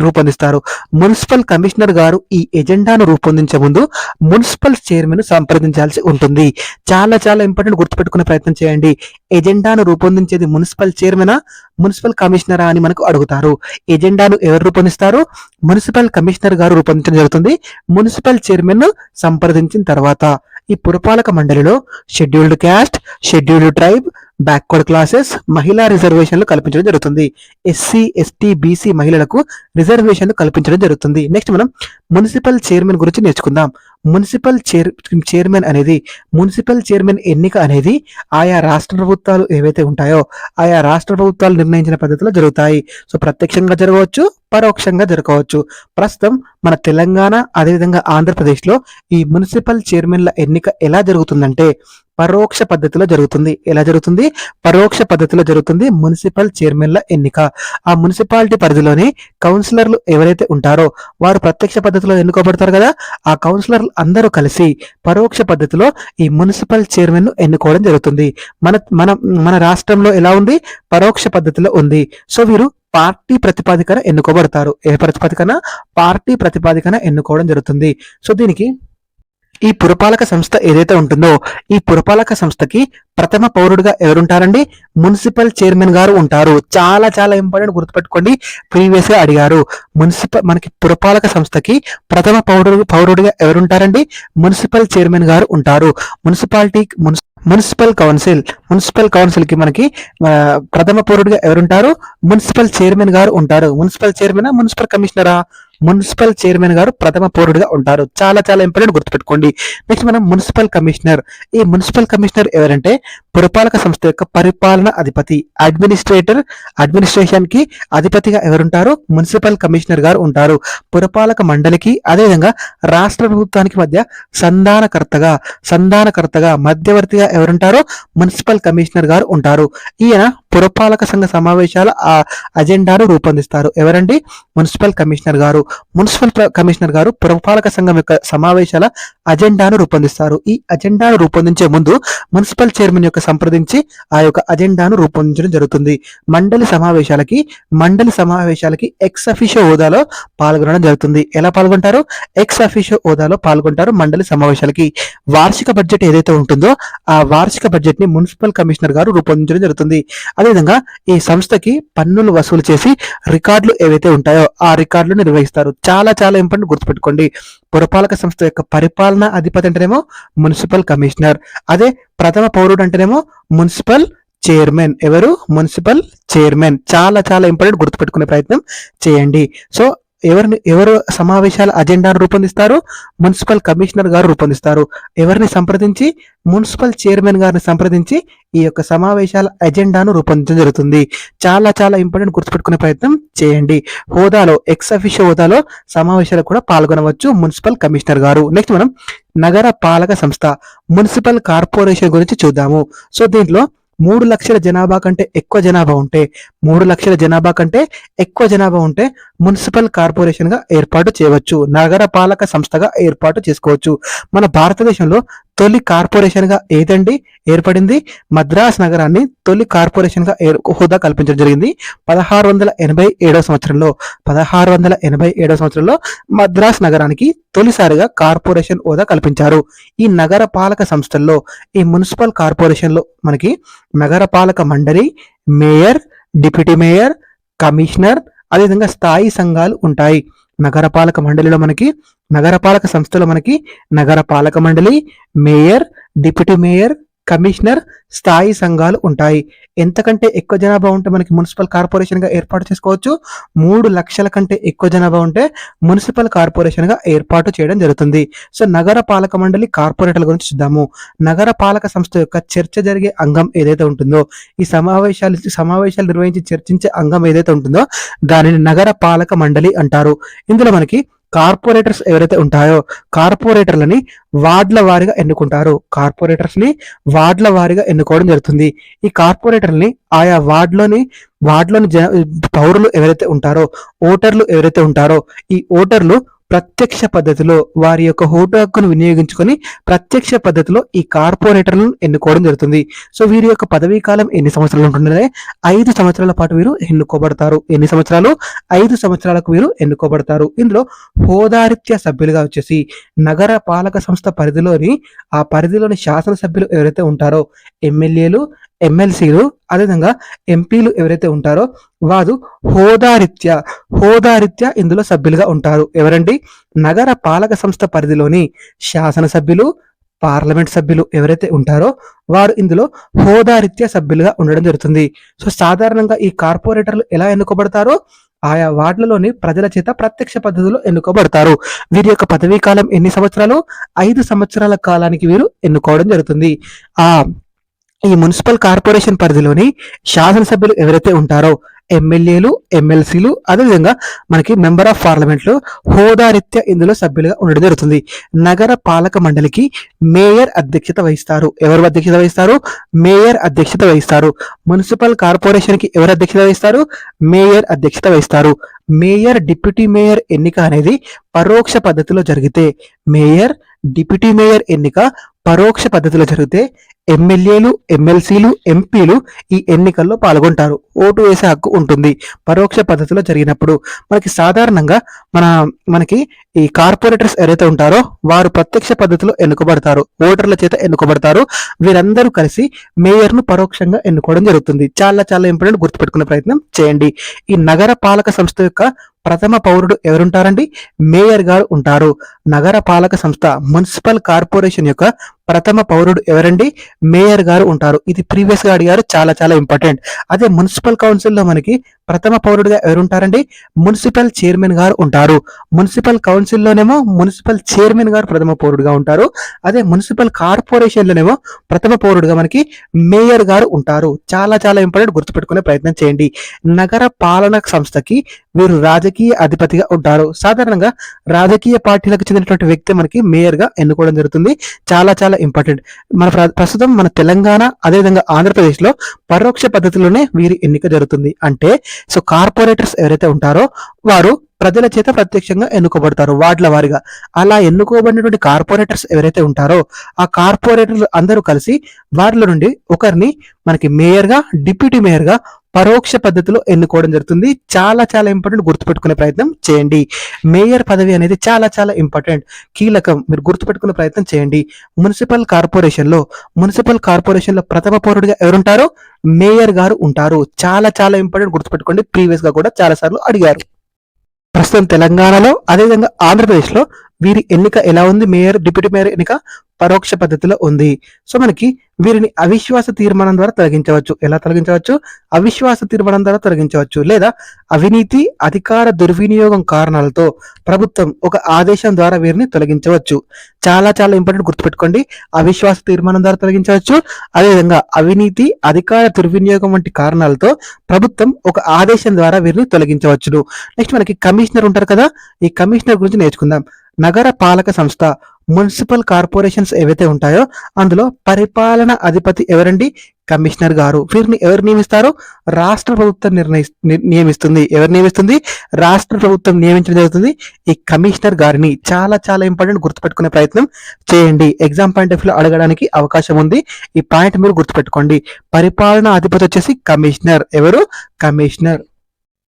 రూపొందిస్తారు. మున్సిపల్ కమిషనర్ గారు ఈ ఎజెండాను రూపొందించే ముందు మున్సిపల్ చైర్మన్ సంప్రదించాల్సి ఉంటుంది. చాలా చాలా ఇంపార్టెంట్, గుర్తుపెట్టుకునే ప్రయత్నం చేయండి. ఎజెండాను రూపొందించేది మున్సిపల్ చైర్మనా, మున్సిపల్ కమిషనరా అని మనకు అడుగుతారు. ఎజెండాను ఎవరు రూపొందిస్తారు? మున్సిపల్ కమిషనర్ గారు రూపొందించడం జరుగుతుంది. మున్సిపల్ చైర్మన్ సంప్రదించిన తర్వాత ఈ పురపాలక మండలిలో scheduled caste, scheduled tribe, backward classes, మహిళా రిజర్వేషన్లు కల్పించడం జరుగుతుంది. ఎస్సీ, ఎస్టీ, బీసీ మహిళలకు రిజర్వేషన్లు కల్పించడం జరుగుతుంది. నెక్స్ట్ మనం మున్సిపల్ చైర్మన్ గురించి నేర్చుకుందాం. మున్సిపల్ చైర్మన్ ఎన్నిక అనేది ఆయా రాష్ట్ర ప్రభుత్వాలు ఏవైతే ఉంటాయో ఆయా రాష్ట్ర ప్రభుత్వాలు నిర్ణయించిన పద్ధతిలో జరుగుతాయి. సో ప్రత్యక్షంగా జరగవచ్చు, పరోక్షంగా జరగవచ్చు. ప్రస్తుతం మన తెలంగాణ అదేవిధంగా ఆంధ్రప్రదేశ్లో ఈ మున్సిపల్ చైర్మన్ల ఎన్నిక ఎలా జరుగుతుందంటే పరోక్ష పద్ధతిలో జరుగుతుంది. ఎలా జరుగుతుంది? పరోక్ష పద్ధతిలో జరుగుతుంది మున్సిపల్ చైర్మన్ల ఎన్నిక. ఆ మున్సిపాలిటీ పరిధిలోని కౌన్సిలర్లు ఎవరైతే ఉంటారో వారు ప్రత్యక్ష పద్ధతిలో ఎన్నుకోబడతారు కదా, ఆ కౌన్సిలర్లు అందరూ కలిసి పరోక్ష పద్ధతిలో ఈ మున్సిపల్ చైర్మన్ ను ఎన్నుకోవడం జరుగుతుంది. మన రాష్ట్రంలో ఎలా ఉంది? పరోక్ష పద్ధతిలో ఉంది. సో వీరు పార్టీ ప్రతిపాదికన ఎన్నుకోబడతారు. పార్టీ ప్రతిపాదికన ఎన్నుకోవడం జరుగుతుంది. సో దీనికి ఈ పురపాలక సంస్థ ఏదైతే ఉంటుందో ఈ పురపాలక సంస్థకి ప్రథమ పౌరుడిగా ఎవరుంటారండి? మున్సిపల్ చైర్మన్ గారు ఉంటారు. చాలా చాలా ఇంపార్టెంట్, గుర్తుపెట్టుకోండి. ప్రీవియస్ గా అడిగారు. మనకి పురపాలక సంస్థకి ప్రథమ పౌరుడిగా ఎవరుంటారండి? మున్సిపల్ చైర్మన్ గారు ఉంటారు. మున్సిపల్ కౌన్సిల్ కి మనకి ప్రథమ పౌరుడిగా ఎవరుంటారు? మున్సిపల్ చైర్మన్ గారు ఉంటారు. మున్సిపల్ చైర్మన్, మున్సిపల్ కమిషనరా? మున్సిపల్ చైర్మన్ గారు ప్రథమ పౌరుడిగా ఉంటారు. చాలా చాలా ఇంపార్టెంట్, గుర్తుపెట్టుకోండి. నెక్స్ట్ మనం మున్సిపల్ కమిషనర్. ఈ మున్సిపల్ కమిషనర్ ఎవరంటే పురపాలక సంస్థ యొక్క పరిపాలన అధిపతి, అడ్మినిస్ట్రేషన్ కి అధిపతిగా ఎవరుంటారు? మున్సిపల్ కమిషనర్ గారు ఉంటారు. పురపాలక మండలికి అదేవిధంగా రాష్ట్ర ప్రభుత్వానికి మధ్య సంధానకర్తగా మధ్యవర్తిగా ఎవరుంటారో మున్సిపల్ కమిషనర్ గారు ఉంటారు. ఈయన పురపాలక సంఘ సమావేశాల అజెండాను రూపొందిస్తారు. ఎవరండి? మున్సిపల్ కమిషనర్ గారు. మున్సిపల్ కమిషనర్ గారు పురపాలక సంఘం యొక్క సమావేశాల అజెండాను రూపొందిస్తారు. ఈ అజెండాను రూపొందించే ముందు మున్సిపల్ చైర్మన్ యొక్క సంప్రదించి ఆ యొక్క అజెండాను రూపొందించడం జరుగుతుంది. మండలి సమావేశాలకి ఎక్స్ అఫీషియో హోదాలో పాల్గొనడం జరుగుతుంది. ఎలా పాల్గొంటారు? ఎక్స్ అఫీషియో హోదాలో పాల్గొంటారు మండలి సమావేశాలకి. వార్షిక బడ్జెట్ ఏదైతే ఉంటుందో ఆ వార్షిక బడ్జెట్ ని మున్సిపల్ కమిషనర్ గారు రూపొందించడం జరుగుతుంది. అదేవిధంగా ఈ సంస్థకి పన్నులు వసూలు చేసి రికార్డులు ఏవైతే ఉంటాయో ఆ రికార్డులు నిర్వహిస్తారు. చాలా చాలా ఇంపార్టెంట్, గుర్తుపెట్టుకోండి. పురపాలక సంస్థ యొక్క పరిపాలనా అధిపతి అంటేనేమో మున్సిపల్ కమిషనర్, అదే ప్రథమ పౌరుడు అంటేనేమో మున్సిపల్ చైర్మన్. ఎవరు? Municipal chairman. చాలా చాలా ఇంపార్టెంట్, గుర్తుపెట్టుకునే ప్రయత్నం చేయండి. సో ఎవరు సమావేశాల అజెండాను రూపొందిస్తారు? మున్సిపల్ కమిషనర్ గారు రూపొందిస్తారు. ఎవరిని సంప్రదించి? మున్సిపల్ చైర్మన్ గారిని సంప్రదించి ఈ యొక్క సమావేశాల ఎజెండాను రూపొందించడం జరుగుతుంది. చాలా చాలా ఇంపార్టెంట్, గుర్తుపెట్టుకునే ప్రయత్నం చేయండి. హోదాలో, ఎక్స్ అఫీషియో హోదాలో సమావేశాలు కూడా పాల్గొనవచ్చు మున్సిపల్ కమిషనర్ గారు. నెక్స్ట్ మనం నగర పాలక సంస్థ, మున్సిపల్ కార్పొరేషన్ గురించి చూద్దాము. సో దీంట్లో 3 లక్షల జనాభా కంటే ఎక్కువ జనాభా ఉంటే 3 లక్షల జనాభా కంటే ఎక్కువ జనాభా ఉంటే మున్సిపల్ కార్పొరేషన్ గా ఏర్పాటు చేయవచ్చు, నగర పాలక సంస్థగా ఏర్పాటు చేసుకోవచ్చు. మన భారతదేశంలో తొలి కార్పొరేషన్ గా ఏదండి ఏర్పడింది? మద్రాస్ నగరాన్ని తొలి కార్పొరేషన్ గా హోదా కల్పించడం జరిగింది 1687 సంవత్సరంలో. 1687 సంవత్సరంలో మద్రాస్ నగరానికి తొలిసారిగా కార్పొరేషన్ హోదా కల్పించారు. ఈ నగర పాలక సంస్థల్లో, ఈ మున్సిపల్ కార్పొరేషన్ లో మనకి నగరపాలక మండలి, మేయర్, డిప్యూటీ మేయర్, కమిషనర్, అదేవిధంగా స్థాయి సంఘాలు ఉంటాయి. నగరపాలక మండలిలో మనకి, నగరపాలక సంస్థలో మనకి నగరపాలక మండలి, మేయర్, డిప్యూటీ మేయర్, కమిషనర్, స్థాయి సంఘాలు ఉంటాయి. ఎంతకంటే ఎక్కువ జనాభా ఉంటే మనకి మున్సిపల్ కార్పొరేషన్ గా ఏర్పాటు చేసుకోవచ్చు. 3 లక్షల కంటే ఎక్కువ జనాభా ఉంటే మున్సిపల్ కార్పొరేషన్ గా ఏర్పాటు చేయడం జరుగుతుంది. సో నగర పాలక మండలి, కార్పొరేటర్ల గురించి చూద్దాము. నగర పాలక సంస్థ యొక్క చర్చ జరిగే అంగం ఏదైతే ఉంటుందో, ఈ సమావేశాలు నిర్వహించి చర్చించే అంగం ఏదైతే ఉంటుందో దానిని నగర పాలక మండలి అంటారు. ఇందులో మనకి కార్పొరేటర్స్ ఎవరైతే ఉంటాయో కార్పొరేటర్లని వార్డుల వారీగా ఎన్నుకుంటారు. కార్పొరేటర్స్ ని వార్డుల వారీగా ఎన్నుకోవడం జరుగుతుంది. ఈ కార్పొరేటర్ని ఆయా వార్డులోని పౌరులు ఎవరైతే ఉంటారో, ఓటర్లు ఎవరైతే ఉంటారో, ఈ ఓటర్లు ప్రత్యక్ష పద్ధతిలో వారి యొక్క ఓటు హక్కును వినియోగించుకొని ప్రత్యక్ష పద్ధతిలో ఈ కార్పొరేటర్లను ఎన్నుకోవడం జరుగుతుంది. సో వీరి యొక్క పదవీ కాలం ఎన్ని సంవత్సరాలు ఉంటుందంటే 5 సంవత్సరాల పాటు వీరు ఎన్నుకోబడతారు. ఎన్ని సంవత్సరాలు? 5 సంవత్సరాలకు వీరు ఎన్నుకోబడతారు. ఇందులో హోదారీత్యా సభ్యులుగా వచ్చేసి నగర పాలక సంస్థ పరిధిలోని శాసనసభ్యులు ఎవరైతే ఉంటారో, ఎమ్మెల్యేలు, ఎమ్మెల్సీలు, అదేవిధంగా ఎంపీలు ఎవరైతే ఉంటారో వారు హోదారీత్యా ఇందులో సభ్యులుగా ఉంటారు. ఎవరండి? నగర పాలక సంస్థ పరిధిలోని శాసనసభ్యులు, పార్లమెంట్ సభ్యులు ఎవరైతే ఉంటారో వారు ఇందులో హోదారీత్యా సభ్యులుగా ఉండడం జరుగుతుంది. సో సాధారణంగా ఈ కార్పొరేటర్లు ఎలా ఎన్నుకోబడతారో ఆయా వార్డులలోని ప్రజల చేత ప్రత్యక్ష పద్ధతిలో ఎన్నుకోబడతారు. వీరి యొక్క పదవీ కాలం ఎన్ని సంవత్సరాలు? 5 సంవత్సరాల కాలానికి వీరు ఎన్నుకోవడం జరుగుతుంది. ఈ మున్సిపల్ కార్పొరేషన్ పరిధిలోని శాసనసభ్యులు ఎవరైతే ఉంటారో, ఎమ్మెల్యేలు, ఎమ్మెల్సీలు, అదేవిధంగా మనకి మెంబర్ ఆఫ్ పార్లమెంట్ లో హోదారీత్యా ఇందులో సభ్యులుగా ఉండడం జరుగుతుంది. నగర పాలక మండలికి మేయర్ అధ్యక్షత వహిస్తారు. ఎవరు అధ్యక్షత వహిస్తారు? మేయర్ అధ్యక్షత వహిస్తారు. మున్సిపల్ కార్పొరేషన్ కి ఎవరు అధ్యక్షత వహిస్తారు? మేయర్ అధ్యక్షత వహిస్తారు. మేయర్, డిప్యూటీ మేయర్ ఎన్నిక అనేది పరోక్ష పద్ధతిలో జరిగితే, మేయర్, డిప్యూటీ మేయర్ ఎన్నిక పరోక్ష పద్ధతిలో జరిగితే ఎమ్మెల్యేలు, ఎమ్మెల్సీలు, ఎంపీలు ఈ ఎన్నికల్లో పాల్గొంటారు. ఓటు వేసే హక్కు ఉంటుంది పరోక్ష పద్ధతిలో జరిగినప్పుడు. మనకి సాధారణంగా మనకి ఈ కార్పొరేటర్స్ ఎవరైతే ఉంటారో వారు ప్రత్యక్ష పద్ధతిలో ఎన్నుకోబడతారు, ఓటర్ల చేత ఎన్నుకోబడతారు. వీరందరూ కలిసి మేయర్ ను పరోక్షంగా ఎన్నుకోవడం జరుగుతుంది. చాలా చాలా ఇంపార్టెంట్, గుర్తుపెట్టుకునే ప్రయత్నం చేయండి. ఈ నగర పాలక సంస్థ యొక్క ప్రథమ పౌరుడు ఎవరుంటారండి? మేయర్ గారు ఉంటారు. నగర పాలక సంస్థ, మున్సిపల్ కార్పొరేషన్ యొక్క ప్రథమ పౌరుడు ఎవరండి? మేయర్ గారు ఉంటారు. ఇది ప్రీవియస్ గా అడిగారు, చాలా చాలా ఇంపార్టెంట్. అదే మున్సిపల్ కౌన్సిల్ లో మనకి ప్రథమ పౌరుడుగా ఎవరుంటారండి? మున్సిపల్ చైర్మన్ గారు ఉంటారు. మున్సిపల్ కౌన్సిల్ లోనేమో మున్సిపల్ చైర్మన్ గారు ప్రథమ పౌరుడుగా ఉంటారు. అదే మున్సిపల్ కార్పొరేషన్ లోనేమో ప్రథమ పౌరుడుగా మనకి మేయర్ గారు ఉంటారు. చాలా చాలా ఇంపార్టెంట్, గుర్తుపెట్టుకునే ప్రయత్నం చేయండి. నగర పాలన సంస్థకి వీరు రాజకీయ అధిపతిగా ఉంటారు. సాధారణంగా రాజకీయ పార్టీలకు చెందినటువంటి వ్యక్తి మనకి మేయర్ గా ఎన్నుకోవడం జరుగుతుంది. చాలా చాలా ఇంపార్టెంట్. ప్రస్తుతం మన తెలంగాణ, అదేవిధంగా ఆంధ్రప్రదేశ్ లో పరోక్ష పద్ధతిలోనే వీరి ఎన్నిక జరుగుతుంది. అంటే సో కార్పొరేటర్స్ ఎవరైతే ఉంటారో వారు ప్రజల చేత ప్రత్యక్షంగా ఎన్నుకోబడతారు వార్డుల వారిగా. అలా ఎన్నుకోబడినటువంటి కార్పొరేటర్స్ ఎవరైతే ఉంటారో ఆ కార్పొరేటర్లు అందరూ కలిసి వారిలో నుండి ఒకరిని మనకి మేయర్ గా, డిప్యూటీ మేయర్ గా పరోక్ష పద్ధతిలో ఎన్నుకోవడం జరుగుతుంది. చాలా చాలా ఇంపార్టెంట్, గుర్తుపెట్టుకునే ప్రయత్నం చేయండి. మేయర్ పదవి అనేది చాలా చాలా ఇంపార్టెంట్, కీలకం. మీరు గుర్తుపెట్టుకునే ప్రయత్నం చేయండి. మున్సిపల్ కార్పొరేషన్ లో ప్రథమ పౌరుడిగా ఎవరుంటారో మేయర్ గారు ఉంటారు. చాలా చాలా ఇంపార్టెంట్, గుర్తుపెట్టుకోండి. ప్రీవియస్ గా కూడా చాలా సార్లు అడిగారు. ప్రస్తుతం తెలంగాణలో, అదేవిధంగా ఆంధ్రప్రదేశ్ లో వీరి ఎన్నిక ఎలా ఉంది? మేయర్, డిప్యూటీ మేయర్ ఎన్నిక పరోక్ష పద్ధతిలో ఉంది. సో మనకి వీరిని అవిశ్వాస తీర్మానం ద్వారా తొలగించవచ్చు. ఎలా తొలగించవచ్చు? అవిశ్వాస తీర్మానం ద్వారా తొలగించవచ్చు. లేదా అవినీతి, అధికార దుర్వినియోగం కారణాలతో ప్రభుత్వం ఒక ఆదేశం ద్వారా వీరిని తొలగించవచ్చు. చాలా చాలా ఇంపార్టెంట్, గుర్తుపెట్టుకోండి. అవిశ్వాస తీర్మానం ద్వారా తొలగించవచ్చు. అదేవిధంగా అవినీతి, అధికార దుర్వినియోగం వంటి కారణాలతో ప్రభుత్వం ఒక ఆదేశం ద్వారా వీరిని తొలగించవచ్చును. నెక్స్ట్ మనకి కమిషనర్ ఉంటారు కదా, ఈ కమిషనర్ గురించి నేర్చుకుందాం. నగర పాలక సంస్థ, మున్సిపల్ కార్పొరేషన్స్ ఏవైతే ఉంటాయో అందులో పరిపాలన అధిపతి ఎవరండి? కమిషనర్ గారు. వీరిని ఎవరు నియమిస్తారు? రాష్ట్ర ప్రభుత్వం నియమిస్తుంది. ఎవరు నియమిస్తుంది? రాష్ట్ర ప్రభుత్వం నియమించడం జరుగుతుంది ఈ కమిషనర్ గారిని. చాలా చాలా ఇంపార్టెంట్, గుర్తుపెట్టుకునే ప్రయత్నం చేయండి. ఎగ్జామ్ పాయింట్ ఆఫ్ వ్యూ అడగడానికి అవకాశం ఉంది. ఈ పాయింట్ మీరు గుర్తుపెట్టుకోండి. పరిపాలన అధిపతి వచ్చేసి కమిషనర్. ఎవరు? కమిషనర్.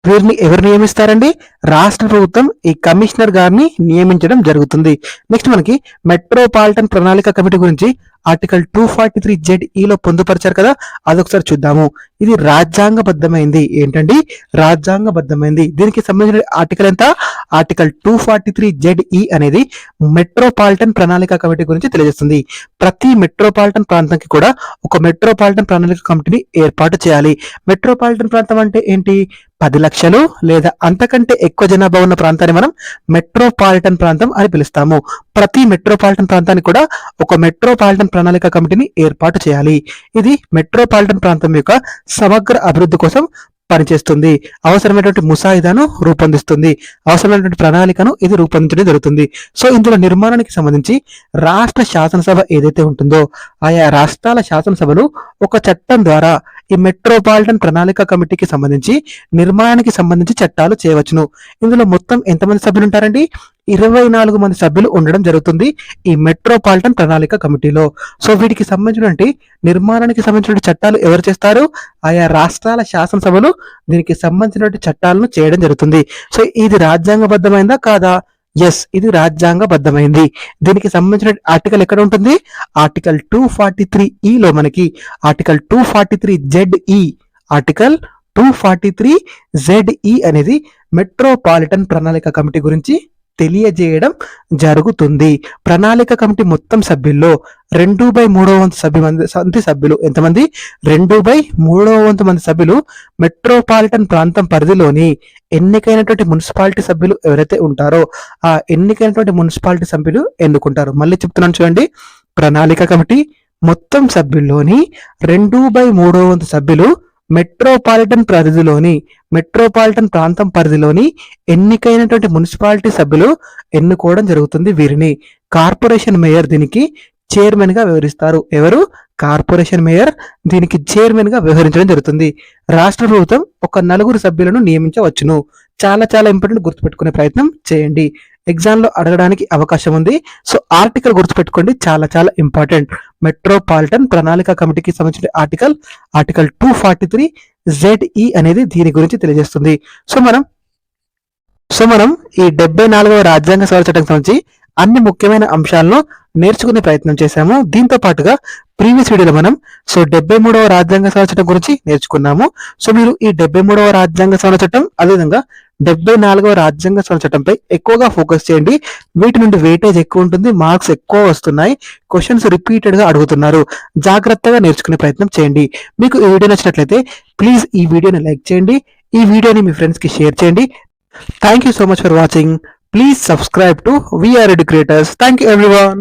వీరిని ఎవరు నియమిస్తారండి? రాష్ట్ర ప్రభుత్వం ఈ కమిషనర్ గారిని నియమించడం జరుగుతుంది. నెక్స్ట్ మనకి మెట్రోపాలిటన్ ప్రణాళిక కమిటీ గురించి ఆర్టికల్ 243 లో పొందుపరిచారు కదా, అదొకసారి చూద్దాము. ఇది రాజ్యాంగబద్ధమైంది. ఏంటండి? రాజ్యాంగబద్ధమైంది. దీనికి సంబంధించిన ఆర్టికల్ ఎంత? ఆర్టికల్ 243 అనేది మెట్రోపాలిటన్ ప్రణాళిక కమిటీ గురించి తెలియజేస్తుంది. ప్రతి మెట్రోపాలిటన్ ప్రాంతానికి కూడా ఒక మెట్రోపాలిటన్ ప్రణాళిక కమిటీని ఏర్పాటు చేయాలి. మెట్రోపాలిటన్ ప్రాంతం అంటే ఏంటి? 10 లక్షలు లేదా అంతకంటే ఎక్కువ జనాభా ఉన్న ప్రాంతాన్ని మనం మెట్రోపాలిటన్ ప్రాంతం అని పిలుస్తాము. ప్రతి మెట్రోపాలిటన్ ప్రాంతానికి కూడా ఒక మెట్రోపాలిటన్ ప్రణాళిక కమిటీని ఏర్పాటు చేయాలి. ఇది మెట్రోపాలిటన్ ప్రాంతం యొక్క సమగ్ర అభివృద్ధి కోసం పనిచేస్తుంది. అవసరమైనటువంటి ముసాయిదాను రూపొందిస్తుంది. అవసరమైనటువంటి ప్రణాళికను ఇది రూపొందించడం జరుగుతుంది. సో ఇందులో నిర్మాణానికి సంబంధించి రాష్ట్ర శాసనసభ ఏదైతే ఉంటుందో ఆయా రాష్ట్రాల శాసనసభలు ఒక చట్టం ద్వారా ఈ మెట్రోపాలిటన్ ప్రణాళిక కమిటీకి సంబంధించి నిర్మాణానికి సంబంధించి చట్టాలు చేయవచ్చును. ఇందులో మొత్తం ఎంతమంది సభ్యులు ఉంటారండి? 24 మంది సభ్యులు ఉండడం జరుగుతుంది ఈ మెట్రోపాలిటన్ ప్రణాళిక కమిటీలో. సో వీటికి సంబంధించినటువంటి నిర్మాణానికి సంబంధించిన చట్టాలు ఎవరు చేస్తారు? ఆయా రాష్ట్రాల శాసనసభలు దీనికి సంబంధించినటువంటి చట్టాలను చేయడం జరుగుతుంది. సో ఇది రాజ్యాంగబద్ధమైందా కాదా? ఎస్, ఇది రాజ్యాంగబద్ధమైంది. దీనికి సంబంధించిన ఆర్టికల్ ఎక్కడ ఉంటుంది? ఆర్టికల్ 243 లో మనకి ఆర్టికల్ 243 ఆర్టికల్ 243 అనేది మెట్రోపాలిటన్ ప్రణాళిక కమిటీ గురించి తెలియజేయడం జరుగుతుంది. ప్రణాళిక కమిటీ మొత్తం సభ్యుల్లో 2/3 సభ్యులు ఎంతమంది? 2/3 మంది సభ్యులు మెట్రోపాలిటన్ ప్రాంతం పరిధిలోని ఎన్నికైనటువంటి మున్సిపాలిటీ సభ్యులు ఎవరైతే ఉంటారో ఆ ఎన్నికైనటువంటి మున్సిపాలిటీ సభ్యులు ఎన్నుకుంటారు. మళ్ళీ చెప్తున్నాను చూడండి. ప్రణాళిక కమిటీ మొత్తం సభ్యుల్లోని 2/3 సభ్యులు మెట్రోపాలిటన్ ప్రాంతం పరిధిలోని ఎన్నికైనటువంటి మున్సిపాలిటీ సభ్యులు ఎన్నుకోవడం జరుగుతుంది. వీరిని కార్పొరేషన్ మేయర్ దీనికి చైర్మన్ గా వ్యవహరిస్తారు. ఎవరు? కార్పొరేషన్ మేయర్ దీనికి చైర్మన్ గా వ్యవహరించడం జరుగుతుంది. రాష్ట్ర ప్రభుత్వం ఒక 4 సభ్యులను నియమించవచ్చును. చాలా చాలా ఇంపార్టెంట్, గుర్తుపెట్టుకునే ప్రయత్నం చేయండి. ఎగ్జామ్ లో అడగడానికి అవకాశం ఉంది. సో ఆర్టికల్ గుర్తుపెట్టుకోండి, చాలా చాలా ఇంపార్టెంట్. మెట్రోపాలిటన్ ప్రణాళిక కమిటీకి సంబంధించిన ఆర్టికల్ 243 అనేది దీని గురించి తెలియజేస్తుంది. సో మనం ఈ 74వ రాజ్యాంగ సవరణ చట్టం సంబంధించి అన్ని ముఖ్యమైన అంశాలను నేర్చుకునే ప్రయత్నం చేశాము. దీంతో పాటుగా ప్రీవియస్ వీడియోలో మనం 73వ రాజ్యాంగ సవరణ చట్టం గురించి నేర్చుకున్నాము. సో మీరు ఈ 73వ రాజ్యాంగ సవరణ చట్టం అదేవిధంగా 74వ రాజ్యాంగ సవరణ చట్టంపై ఎక్కువగా ఫోకస్ చేయండి. వీటి నుండి వెయిటేజ్ ఎక్కువ ఉంటుంది, మార్క్స్ ఎక్కువ వస్తున్నాయి, క్వశ్చన్స్ రిపీటెడ్ గా అడుగుతున్నారు. జాగ్రత్తగా నేర్చుకునే ప్రయత్నం చేయండి. మీకు ఈ వీడియో నచ్చినట్లయితే ప్లీజ్ ఈ వీడియోని లైక్ చేయండి, ఈ వీడియోని మీ ఫ్రెండ్స్ కి షేర్ చేయండి. Thank you so much for watching. Please subscribe to We Are Educators. Thank you everyone.